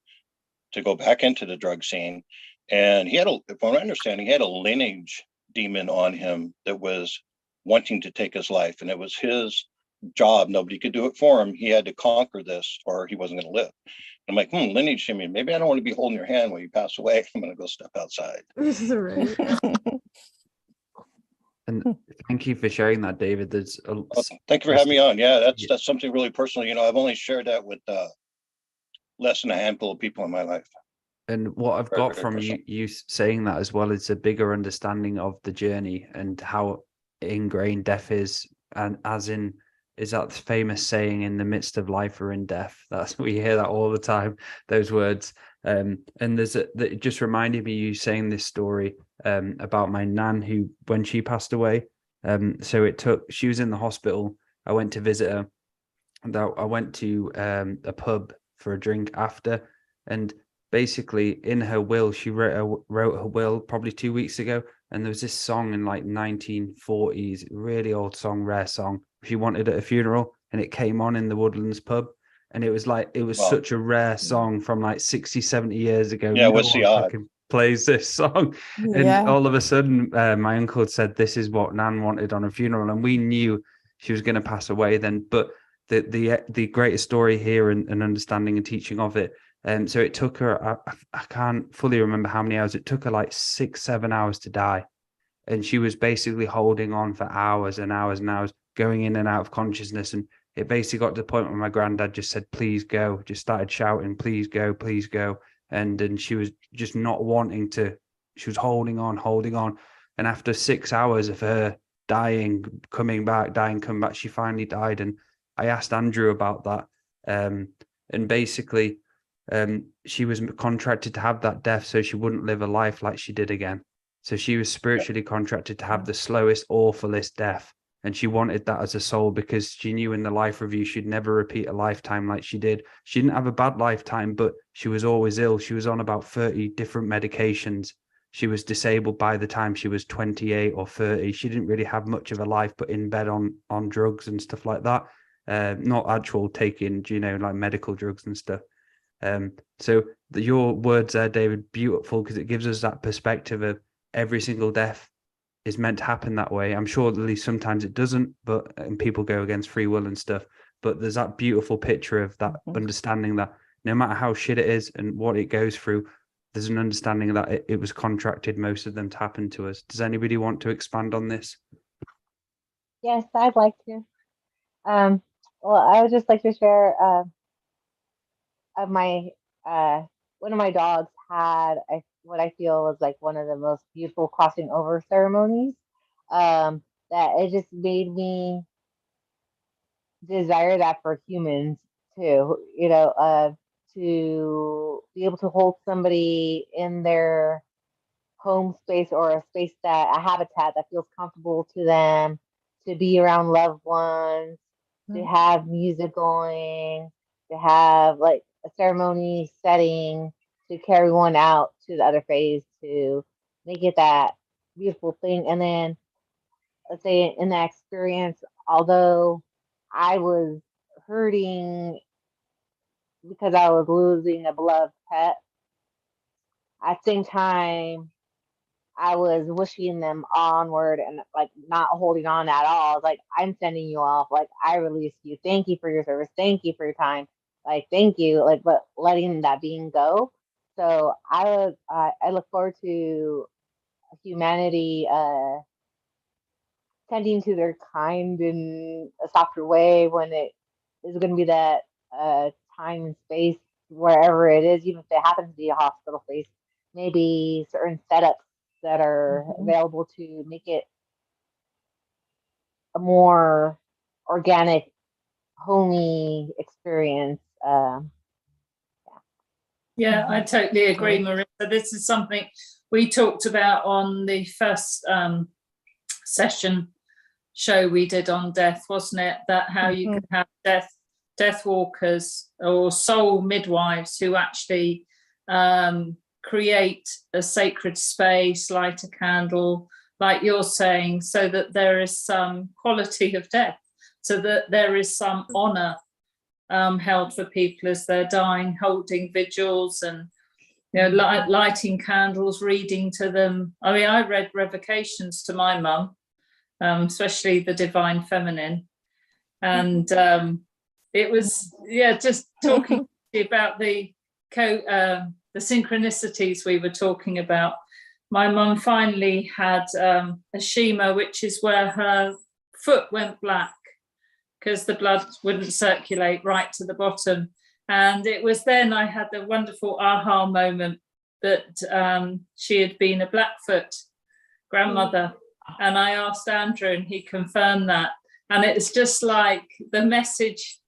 to go back into the drug scene. And if I understand, he had a lineage demon on him that was wanting to take his life. And it was his job. Nobody could do it for him. He had to conquer this or he wasn't going to live. I'm like, lineage demon, maybe I don't want to be holding your hand when you pass away. I'm going to go step outside. Right. And thank you for sharing that, David. Thank you for having me on. Yeah, that's something really personal. I've only shared that with less than a handful of people in my life. And what I've got from you saying that as well is a bigger understanding of the journey and how ingrained death is, and is that famous saying, in the midst of life or in death. We hear that all the time, those words. And that just reminded me, you saying this story about my nan, who, when she passed away, she was in the hospital. I went to visit her, and I went to a pub for a drink after, and basically in her will, she wrote her will probably 2 weeks ago, and there was this song in like 1940s, really old song, rare song, she wanted at a funeral, and it came on in the Woodlands pub, and it was such a rare song from like 60, 70 years ago. Yeah, what's the odd? Plays this song, and all of a sudden my uncle had said, this is what Nan wanted on a funeral, and we knew she was going to pass away then. But the greatest story here and understanding and teaching of it, so it took her, I can't fully remember how many hours, it took her like 6-7 hours to die, and she was basically holding on for hours and hours and hours, going in and out of consciousness. And it basically got to the point where my granddad just said, please go, just started shouting, please go, please go. And she was just not wanting to, she was holding on. And after 6 hours of her dying, coming back, she finally died. And I asked Andrew about that. And basically, she was contracted to have that death so she wouldn't live a life like she did again. So she was spiritually contracted to have the slowest, awfulest death. And she wanted that as a soul because she knew in the life review she'd never repeat a lifetime like she did. She didn't have a bad lifetime, but she was always ill. She was on about 30 different medications. She was disabled by the time she was 28 or 30. She didn't really have much of a life, but in bed on drugs and stuff like that. Not actual taking, like medical drugs and stuff. So your words there, David, beautiful, because it gives us that perspective of every single death is meant to happen that way. I'm sure at least sometimes it doesn't, and people go against free will and stuff. But there's that beautiful picture of that understanding that no matter how shit it is and what it goes through, there's an understanding that it was contracted, most of them, to happen to us. Does anybody want to expand on this? Yes, I'd like to. Well, I would just like to share of my one of my dogs had what I feel was like one of the most beautiful crossing over ceremonies. That it just made me desire that for humans too. To be able to hold somebody in their home space or a habitat that feels comfortable to them, to be around loved ones, to have music going, to have like a ceremony setting, to carry one out to the other phase, to make it that beautiful thing. And then let's say in that experience, although I was hurting because I was losing a beloved pet, at the same time I was wishing them onward and like not holding on at all. I was like, I'm sending you off. Like, I release you. Thank you for your service. Thank you for your time. Like, thank you. Like, but letting that being go. So I look forward to humanity tending to their kind in a softer way when it is going to be that time and space wherever it is, even if it happens to be a hospital space, maybe certain setups that are available to make it a more organic, homey experience. Yeah, I totally agree, Marissa. This is something we talked about on the first session show we did on death, wasn't it? That how you can have death walkers or soul midwives who actually create a sacred space, light a candle, like you're saying, so that there is some quality of death, so that there is some honor held for people as they're dying, holding vigils and lighting candles, reading to them. I mean, I read revocations to my mum, especially the Divine Feminine, and it was just talking about the synchronicities we were talking about. My mum finally had a shima, which is where her foot went black because the blood wouldn't circulate right to the bottom. And it was then I had the wonderful aha moment that she had been a Blackfoot grandmother. And I asked Andrew and he confirmed that. And it's just like the message,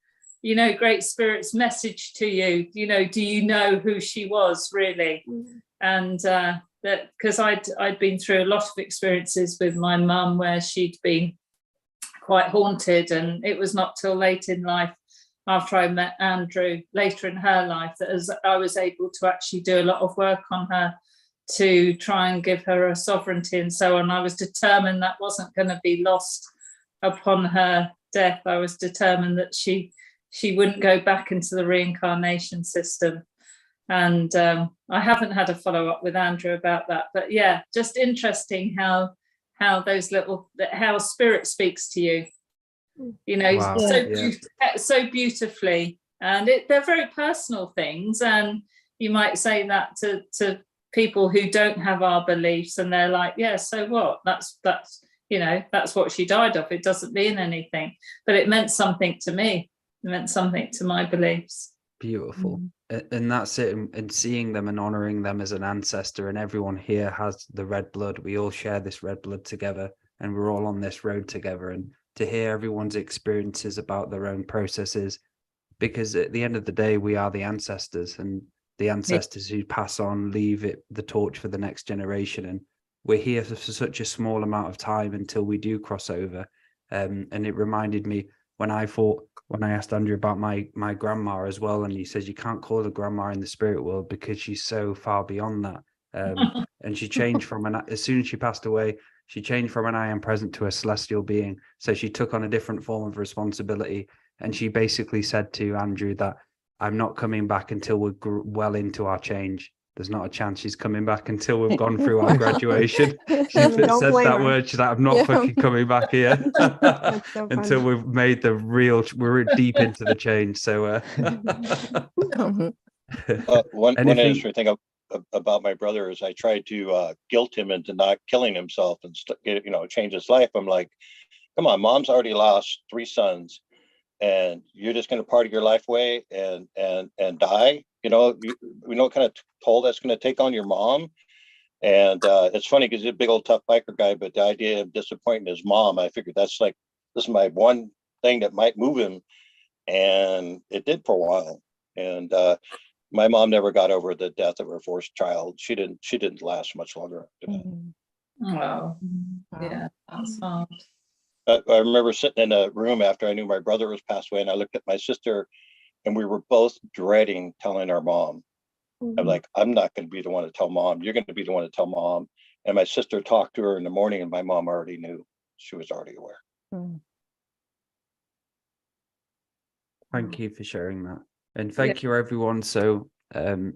Great Spirit's message to you, do you know who she was really? And that because I'd been through a lot of experiences with my mum where she'd been quite haunted, and it was not till late in life, after I met Andrew later in her life, that I was able to actually do a lot of work on her to try and give her a sovereignty and so on. I was determined that wasn't going to be lost upon her death. I was determined that she wouldn't go back into the reincarnation system. And I haven't had a follow-up with Andrew about that, but yeah, just interesting how spirit speaks to you, wow. so beautifully. And they're very personal things, and you might say that to people who don't have our beliefs, and they're like, yeah, so what? That's what she died of. It doesn't mean anything, but it meant something to me. It meant something to my beliefs. Beautiful. And that's it. And seeing them and honoring them as an ancestor, and everyone here has the red blood. We all share this red blood together, and we're all on this road together. And to hear everyone's experiences about their own processes, because at the end of the day, we are the ancestors, and the ancestors who pass on, leave the torch for the next generation. And we're here for such a small amount of time until we do cross over. And it reminded me when I asked Andrew about my grandma as well, and he says you can't call her grandma in the spirit world because she's so far beyond that. And she changed as soon as she passed away, she changed from an I am present to a celestial being. So she took on a different form of responsibility. And she basically said to Andrew that I'm not coming back until we're well into our change. There's not a chance she's coming back until we've gone through our graduation. She said that word. She's like, I'm not fucking coming back here until we've made we're deep into the change. So one interesting thing about my brother is I tried to guilt him into not killing himself and change his life. I'm like, come on, mom's already lost 3 sons, and you're just going to party your life away and die. We know what kind of toll that's going to take on your mom. And it's funny because he's a big old tough biker guy, but the idea of disappointing his mom, I figured this is my one thing that might move him, and it did for a while. And my mom never got over the death of her fourth child. She didn't last much longer after that. Wow. Yeah, that's hard. I remember sitting in a room after I knew my brother was passed away, and I looked at my sister, and we were both dreading telling our mom. I'm like, I'm not going to be the one to tell mom. You're going to be the one to tell mom. And my sister talked to her in the morning, and my mom already knew. She was already aware. Thank you for sharing that. And thank you, everyone. So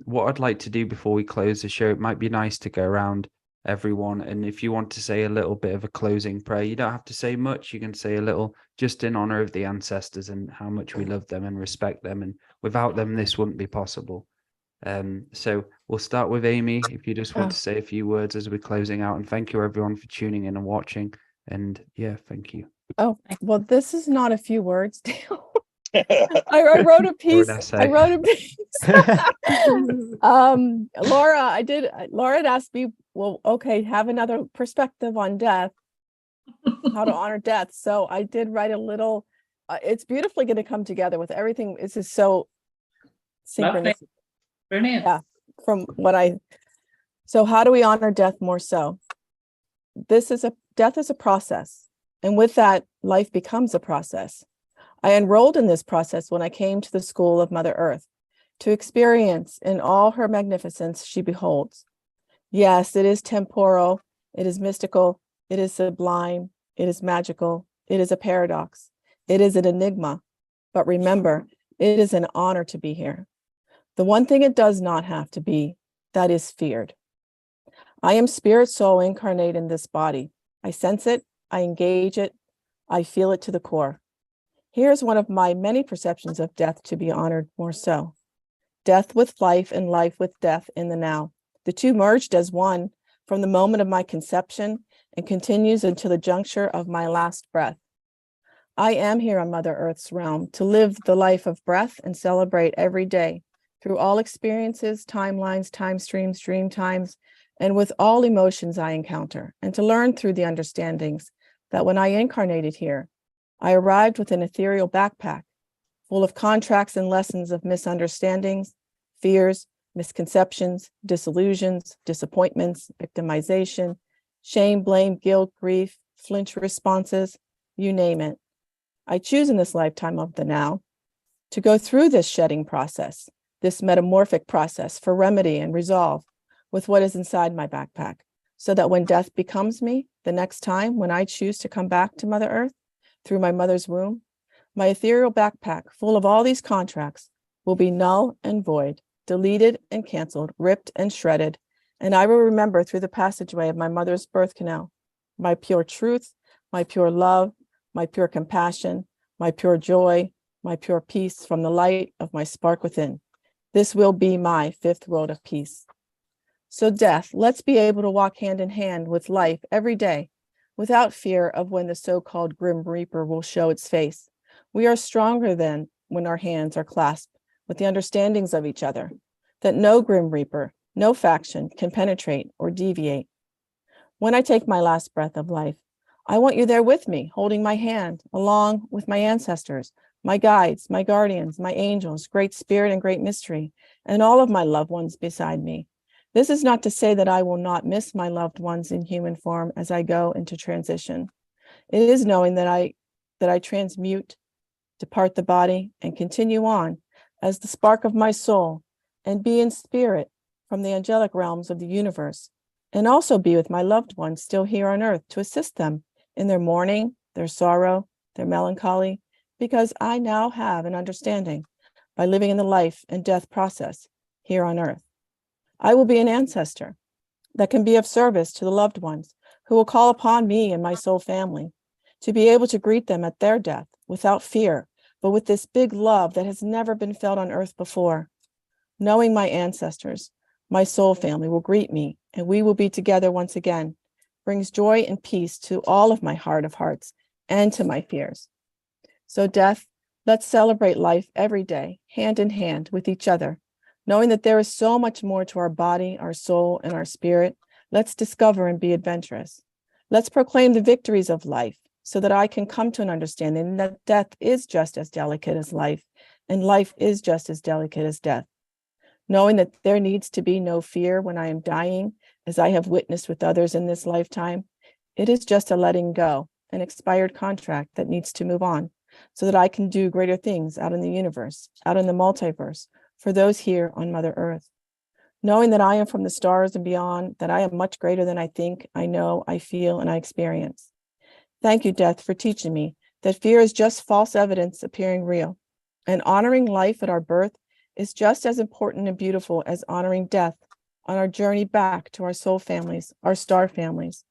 what I'd like to do before we close the show, it might be nice to go around everyone. And if you want to say a little bit of a closing prayer, you don't have to say much. You can say a little just in honor of the ancestors and how much we love them and respect them. And without them, this wouldn't be possible. So we'll start with Amy, if you just want to say a few words as we're closing out. And thank you, everyone, for tuning in and watching. And yeah, thank you. Oh, well, this is not a few words, Dale. I wrote a piece. Laura had asked me, well, okay, have another perspective on death, how to honor death. So I did write a little, it's beautifully going to come together with everything. This is so synchronous. Brilliant. Yeah. So how do we honor death more so? Death is a process. And with that, life becomes a process. I enrolled in this process when I came to the school of Mother Earth to experience in all her magnificence she beholds. Yes, it is temporal, it is mystical, it is sublime, it is magical, it is a paradox, it is an enigma. But remember, it is an honor to be here. The one thing it does not have to be, that is feared. I am spirit soul incarnate in this body. I sense it, I engage it, I feel it to the core. Here's one of my many perceptions of death to be honored more so. Death with life and life with death in the now. The two merged as one from the moment of my conception and continues until the juncture of my last breath. I am here on Mother Earth's realm to live the life of breath and celebrate every day through all experiences, timelines, time streams, dream times, and with all emotions I encounter, and to learn through the understandings that when I incarnated here, I arrived with an ethereal backpack full of contracts and lessons of misunderstandings, fears, misconceptions, disillusions, disappointments, victimization, shame, blame, guilt, grief, flinch responses, you name it. I choose in this lifetime of the now to go through this shedding process, this metamorphic process for remedy and resolve with what is inside my backpack, so that when death becomes me, the next time when I choose to come back to Mother Earth, through my mother's womb, my ethereal backpack full of all these contracts will be null and void, deleted and canceled, ripped and shredded, and I will remember through the passageway of my mother's birth canal, my pure truth, my pure love, my pure compassion, my pure joy, my pure peace from the light of my spark within. This will be my fifth road of peace. So death, let's be able to walk hand in hand with life every day, without fear of when the so-called Grim Reaper will show its face. We are stronger than when our hands are clasped with the understandings of each other, that no Grim Reaper, no faction can penetrate or deviate. When I take my last breath of life, I want you there with me, holding my hand, along with my ancestors, my guides, my guardians, my angels, great spirit and great mystery, and all of my loved ones beside me. This is not to say that I will not miss my loved ones in human form as I go into transition. It is knowing that I transmute, depart the body, and continue on as the spark of my soul, and be in spirit from the angelic realms of the universe, and also be with my loved ones still here on earth to assist them in their mourning, their sorrow, their melancholy, because I now have an understanding by living in the life and death process here on earth. I will be an ancestor that can be of service to the loved ones who will call upon me and my soul family to be able to greet them at their death without fear, but with this big love that has never been felt on earth before. Knowing my ancestors, my soul family will greet me and we will be together once again brings joy and peace to all of my heart of hearts and to my fears. So death, let's celebrate life every day, hand in hand with each other, knowing that there is so much more to our body, our soul, and our spirit. Let's discover and be adventurous. Let's proclaim the victories of life so that I can come to an understanding that death is just as delicate as life, and life is just as delicate as death. Knowing that there needs to be no fear when I am dying, as I have witnessed with others in this lifetime. It is just a letting go, an expired contract that needs to move on, so that I can do greater things out in the universe, out in the multiverse, for those here on Mother Earth. Knowing that I am from the stars and beyond, that I am much greater than I think, I know, I feel, and I experience. Thank you, death, for teaching me that fear is just false evidence appearing real, and honoring life at our birth is just as important and beautiful as honoring death on our journey back to our soul families, our star families.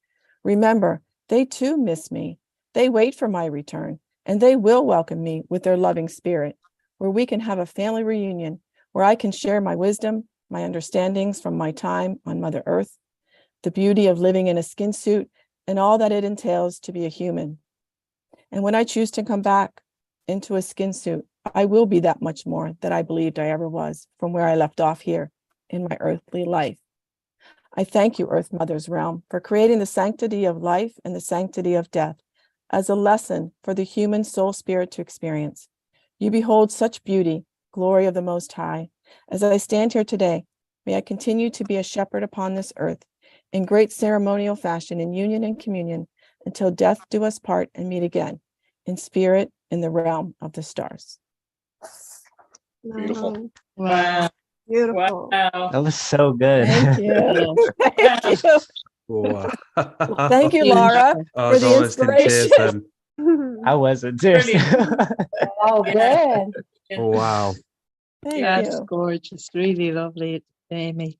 Remember, they too miss me. They wait for my return, and they will welcome me with their loving spirit, where we can have a family reunion, where I can share my wisdom, my understandings from my time on Mother Earth, the beauty of living in a skin suit, and all that it entails to be a human. And when I choose to come back into a skin suit, I will be that much more than I believed I ever was from where I left off here in my earthly life. I thank you, Earth Mother's realm, for creating the sanctity of life and the sanctity of death as a lesson for the human soul spirit to experience. You behold such beauty, glory of the Most High. As I stand here today, may I continue to be a shepherd upon this earth in great ceremonial fashion, in union and communion, until death do us part and meet again, in spirit in the realm of the stars. Beautiful. Wow. Beautiful. Wow. That was so good. Thank you. Thank you. Wow. Thank you, Laura, I for was the almost in tears inspiration. then. I wasn't seriously. Oh, Yeah. good. Wow. Thank That's you. gorgeous. Really lovely, Amy.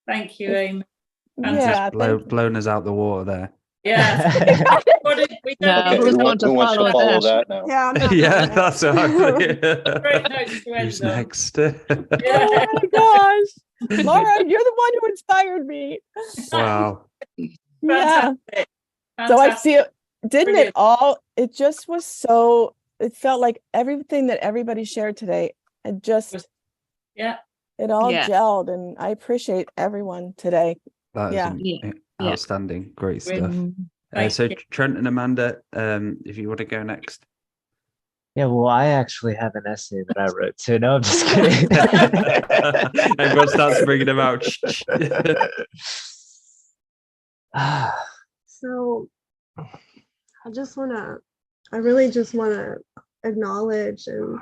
Thank you, Amy. Yeah, Blown us out the water there. Yeah. What did we No, don't who's Okay, going who to wants to follow follow that? that now? Yeah, I'm not Yeah, doing it. that's exactly. Great notes to Who's end on. next? Oh my gosh. Laura, you're the one who inspired me. Wow. Yeah. Fantastic. So I Fantastic. feel, didn't it Brilliant. all, it just was so, it felt like everything that everybody shared today, it just, Yeah. it all Yeah. gelled, and I appreciate everyone today. That is Yeah. Yeah. outstanding. Great stuff. Mm. Thank So you. Trent and Amanda, if you want to go next. Yeah, well, I actually have an essay that I wrote too. No, I'm just kidding. Everyone starts bringing them out. So I really just want to acknowledge and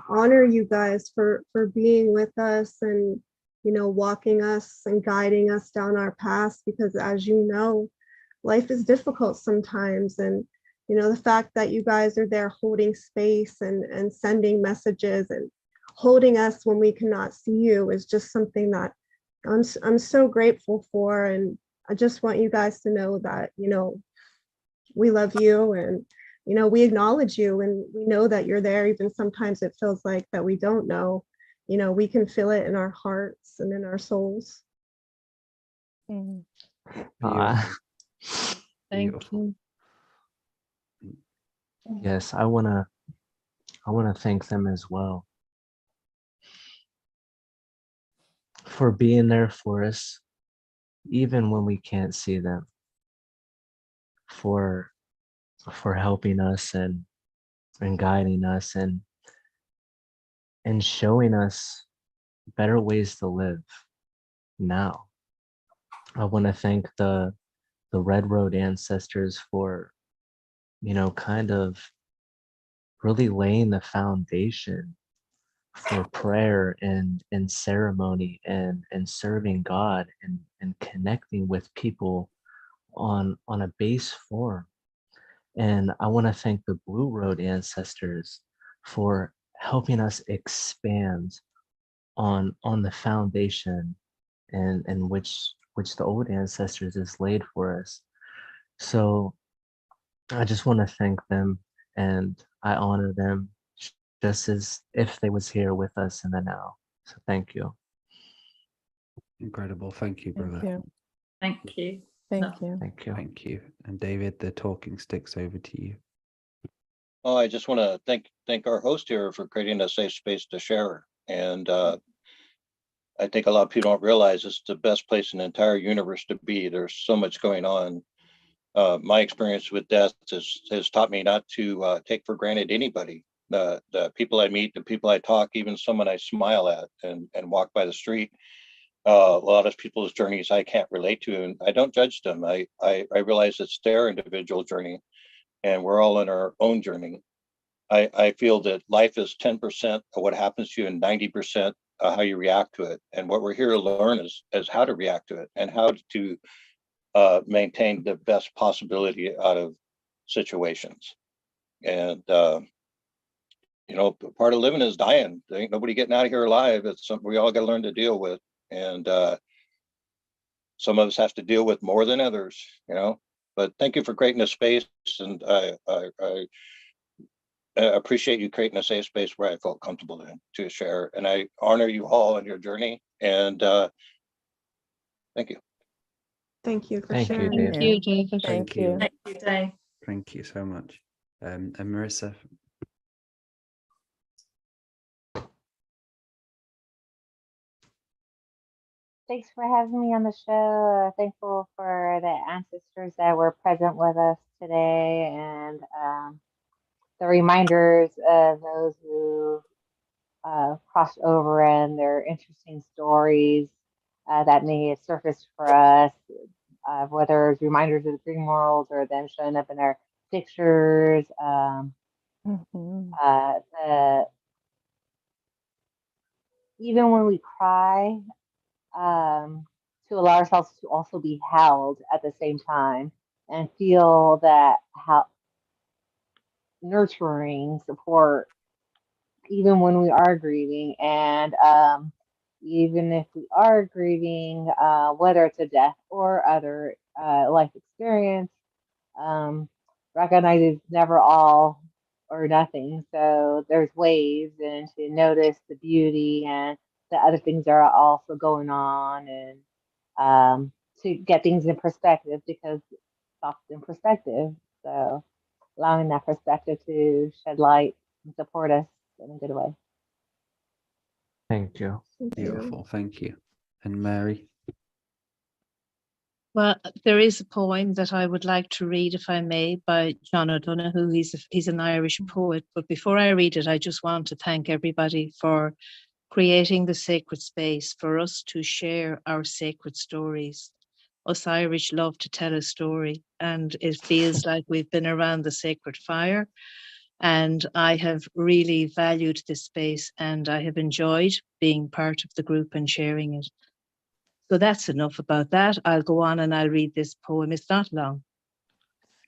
honor you guys for being with us and, walking us and guiding us down our path, because as you know, life is difficult sometimes. And, the fact that you guys are there holding space and sending messages and holding us when we cannot see you is just something that I'm so grateful for. And I just want you guys to know that, we love you, and, we acknowledge you, and we know that you're there. Even sometimes it feels like that we don't know, we can feel it in our hearts and in our souls. Mhm. Thank Beautiful. you. Yes, I wanna thank them as well for being there for us, even when we can't see them, for helping us and and guiding us and showing us better ways to live now. I want to thank the Red Road ancestors for, kind of really laying the foundation for prayer and ceremony and serving God and connecting with people on a base form. And I want to thank the Blue Road ancestors for helping us expand on the foundation and which the old ancestors has laid for us. So I just want to thank them, and I honor them just as if they was here with us in the now. So thank you. Incredible. Thank you, brother. Thank you. Thank you. Thank you. Thank you. Thank you. And David, the talking sticks over to you. Oh, I just want to thank our host here for creating a safe space to share. And I think a lot of people don't realize it's the best place in the entire universe to be. There's so much going on. My experience with death has taught me not to take for granted anybody. The people I meet, the people I talk, even someone I smile at and walk by the street. A lot of people's journeys I can't relate to, and I don't judge them. I realize it's their individual journey, and we're all on our own journey. I feel that life is 10% of what happens to you and 90% how you react to it. And what we're here to learn is how to react to it and how to maintain the best possibility out of situations. And part of living is dying. There ain't nobody getting out of here alive. It's something we all got to learn to deal with. And some of us have to deal with more than others, but thank you for creating a space. And I appreciate you creating a safe space where I felt comfortable to share. And I honor you all on your journey. And thank you. Thank you for Thank you, sharing. David. Thank you, David. Thank you. Thank you, Dave. Thank you so much. And Marissa. Thanks for having me on the show. Thankful for the ancestors that were present with us today, and the reminders of those who crossed over and their interesting stories that may have surfaced for us, whether it's reminders of the dream world or them showing up in our pictures. Even when we cry, to allow ourselves to also be held at the same time and feel that nurturing support even when we are grieving. And even if we are grieving, whether it's a death or other life experience, recognize it's never all or nothing. So there's ways, and to notice the beauty and the other things that are also going on, and to get things in perspective, because it's often perspective. So allowing that perspective to shed light and support us in a good way. Thank you. Beautiful. Thank you. And Mary. Well, there is a poem that I would like to read, if I may, by John O'Donoghue. He's an Irish poet. But before I read it, I just want to thank everybody for creating the sacred space for us to share our sacred stories. Us Irish love to tell a story, and it feels like we've been around the sacred fire. And I have really valued this space, and I have enjoyed being part of the group and sharing it. So that's enough about that. I'll go on and I'll read this poem. It's not long,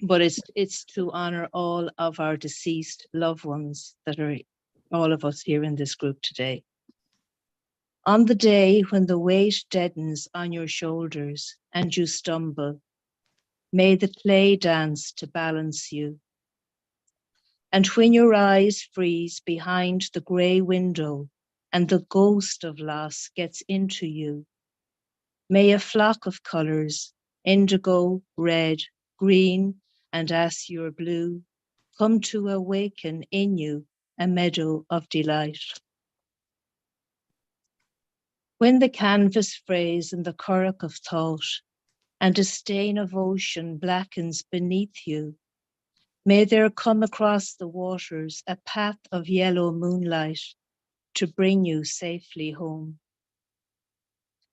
but it's to honor all of our deceased loved ones that are all of us here in this group today. On the day when the weight deadens on your shoulders and you stumble, may the clay dance to balance you. And when your eyes freeze behind the grey window and the ghost of loss gets into you, may a flock of colours, indigo, red, green, and azure blue, come to awaken in you a meadow of delight. When the canvas frays in the currach of thought, and a stain of ocean blackens beneath you, May there come across the waters a path of yellow moonlight to bring you safely home.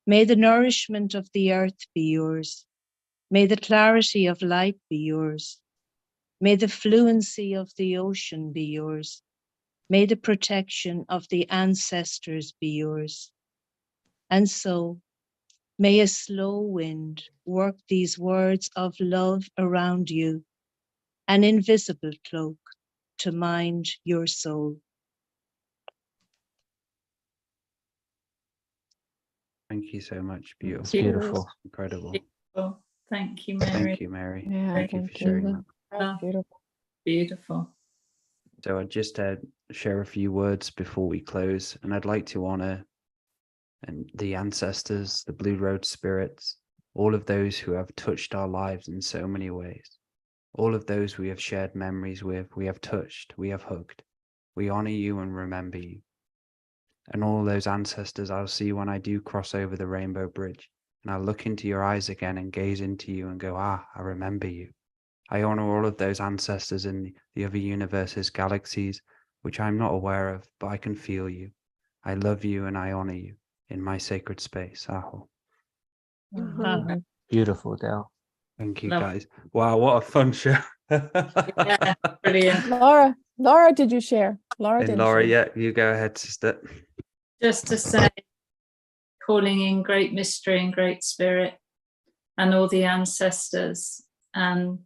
May the nourishment of the earth be yours. May the clarity of light be yours. May the fluency of the ocean be yours. May the protection of the ancestors be yours. And so, may a slow wind work these words of love around you, an invisible cloak to mind your soul. Thank you so much. Beautiful. It's beautiful. Incredible. Beautiful. Thank you, Mary. Thank you, Mary. Yeah, Thank you for sharing that. That's beautiful. Beautiful. So I just share a few words before we close, and I'd like to honor the ancestors, the Blue Road spirits, all of those who have touched our lives in so many ways, all of those we have shared memories with, we have touched, we have hugged. We honor you and remember you. And all those ancestors I'll see when I do cross over the Rainbow Bridge, and I'll look into your eyes again and gaze into you and go, I remember you. I honor all of those ancestors in the other universes, galaxies, which I'm not aware of, but I can feel you. I love you and I honor you in my sacred space. Aho. Beautiful, Dale. Thank you, guys. Wow, what a fun show. Yeah, brilliant. Laura, did you share? Laura, yeah, you go ahead, sister. Just to say, calling in great mystery and great spirit and all the ancestors. And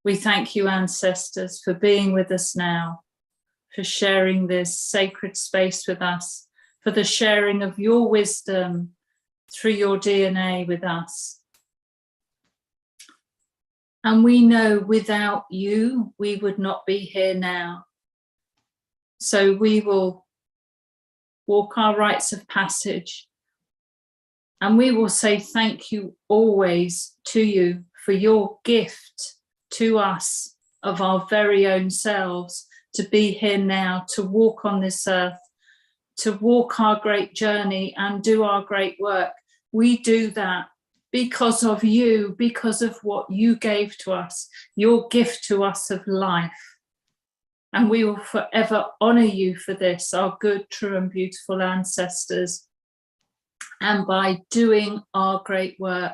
we thank you, ancestors, for being with us now, for sharing this sacred space with us, for the sharing of your wisdom through your DNA with us. And we know without you, we would not be here now. So we will walk our rites of passage, and we will say thank you always to you for your gift to us of our very own selves, to be here now, to walk on this earth, to walk our great journey and do our great work. We do that because of you, because of what you gave to us, your gift to us of life. And we will forever honor you for this, our good, true and beautiful ancestors. And by doing our great work,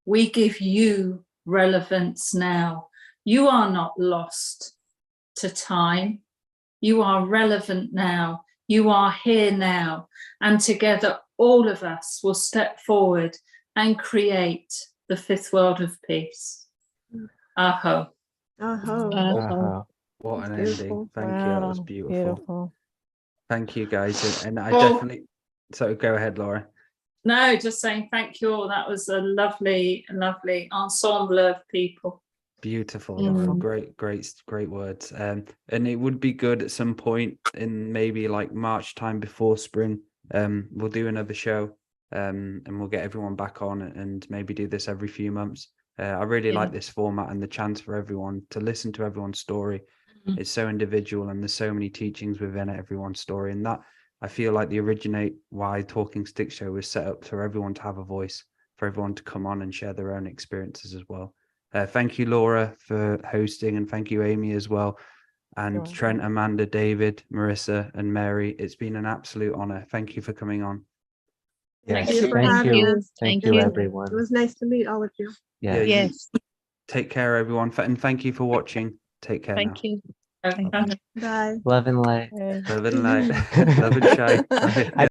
we give you relevance now. You are not lost to time. You are relevant now. You are here now. And together, all of us will step forward and create the fifth world of peace. Aho. Aho. What an Beautiful. ending. Thank you. That was beautiful. Thank you, guys. And I definitely... So go ahead, Laura. No, just saying thank you all. That was a lovely, lovely ensemble of people. Beautiful, Laura. Great words. And it would be good at some point in maybe like March time before spring. We'll do another show, and we'll get everyone back on and maybe do this every few months. I really like this format and the chance for everyone to listen to everyone's story. It's so individual and there's so many teachings within everyone's story, and that I feel like the originate why Talking Stick Show was set up for everyone to have a voice, for everyone to come on and share their own experiences as well. Thank you, Laura, for hosting, and thank you, Amy, as well. And Trent, Amanda, David, Marissa, and Mary, it's been an absolute honor. Thank you for coming on. Thank you for having us. Thank you, everyone. It was nice to meet all of you. Yes. Take care, everyone. And thank you for watching. Take care. Thank you. Bye. Love and light. Love and light. Love and shine.